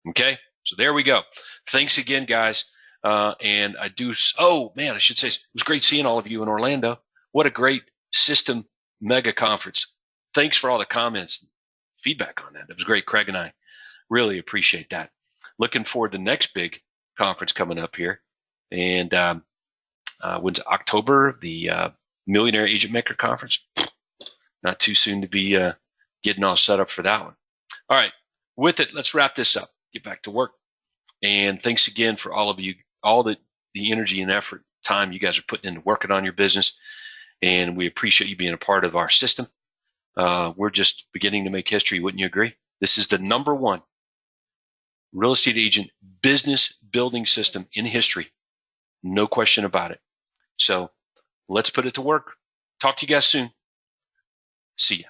Okay, so there we go. Thanks again, guys. And I should say it was great seeing all of you in Orlando. What a great system mega conference. Thanks for all the comments and feedback on that. It was great. Craig and I really appreciate that. Looking forward to the next big conference coming up here. And when's October, the Millionaire Agent Maker Conference. Not too soon to be getting all set up for that one. All right. With it, let's wrap this up. Get back to work. And thanks again for all of you, all the energy and effort, time you guys are putting into working on your business. And we appreciate you being a part of our system. We're just beginning to make history. Wouldn't you agree? This is the #1 real estate agent business building system in history. No question about it. So let's put it to work. Talk to you guys soon. See ya.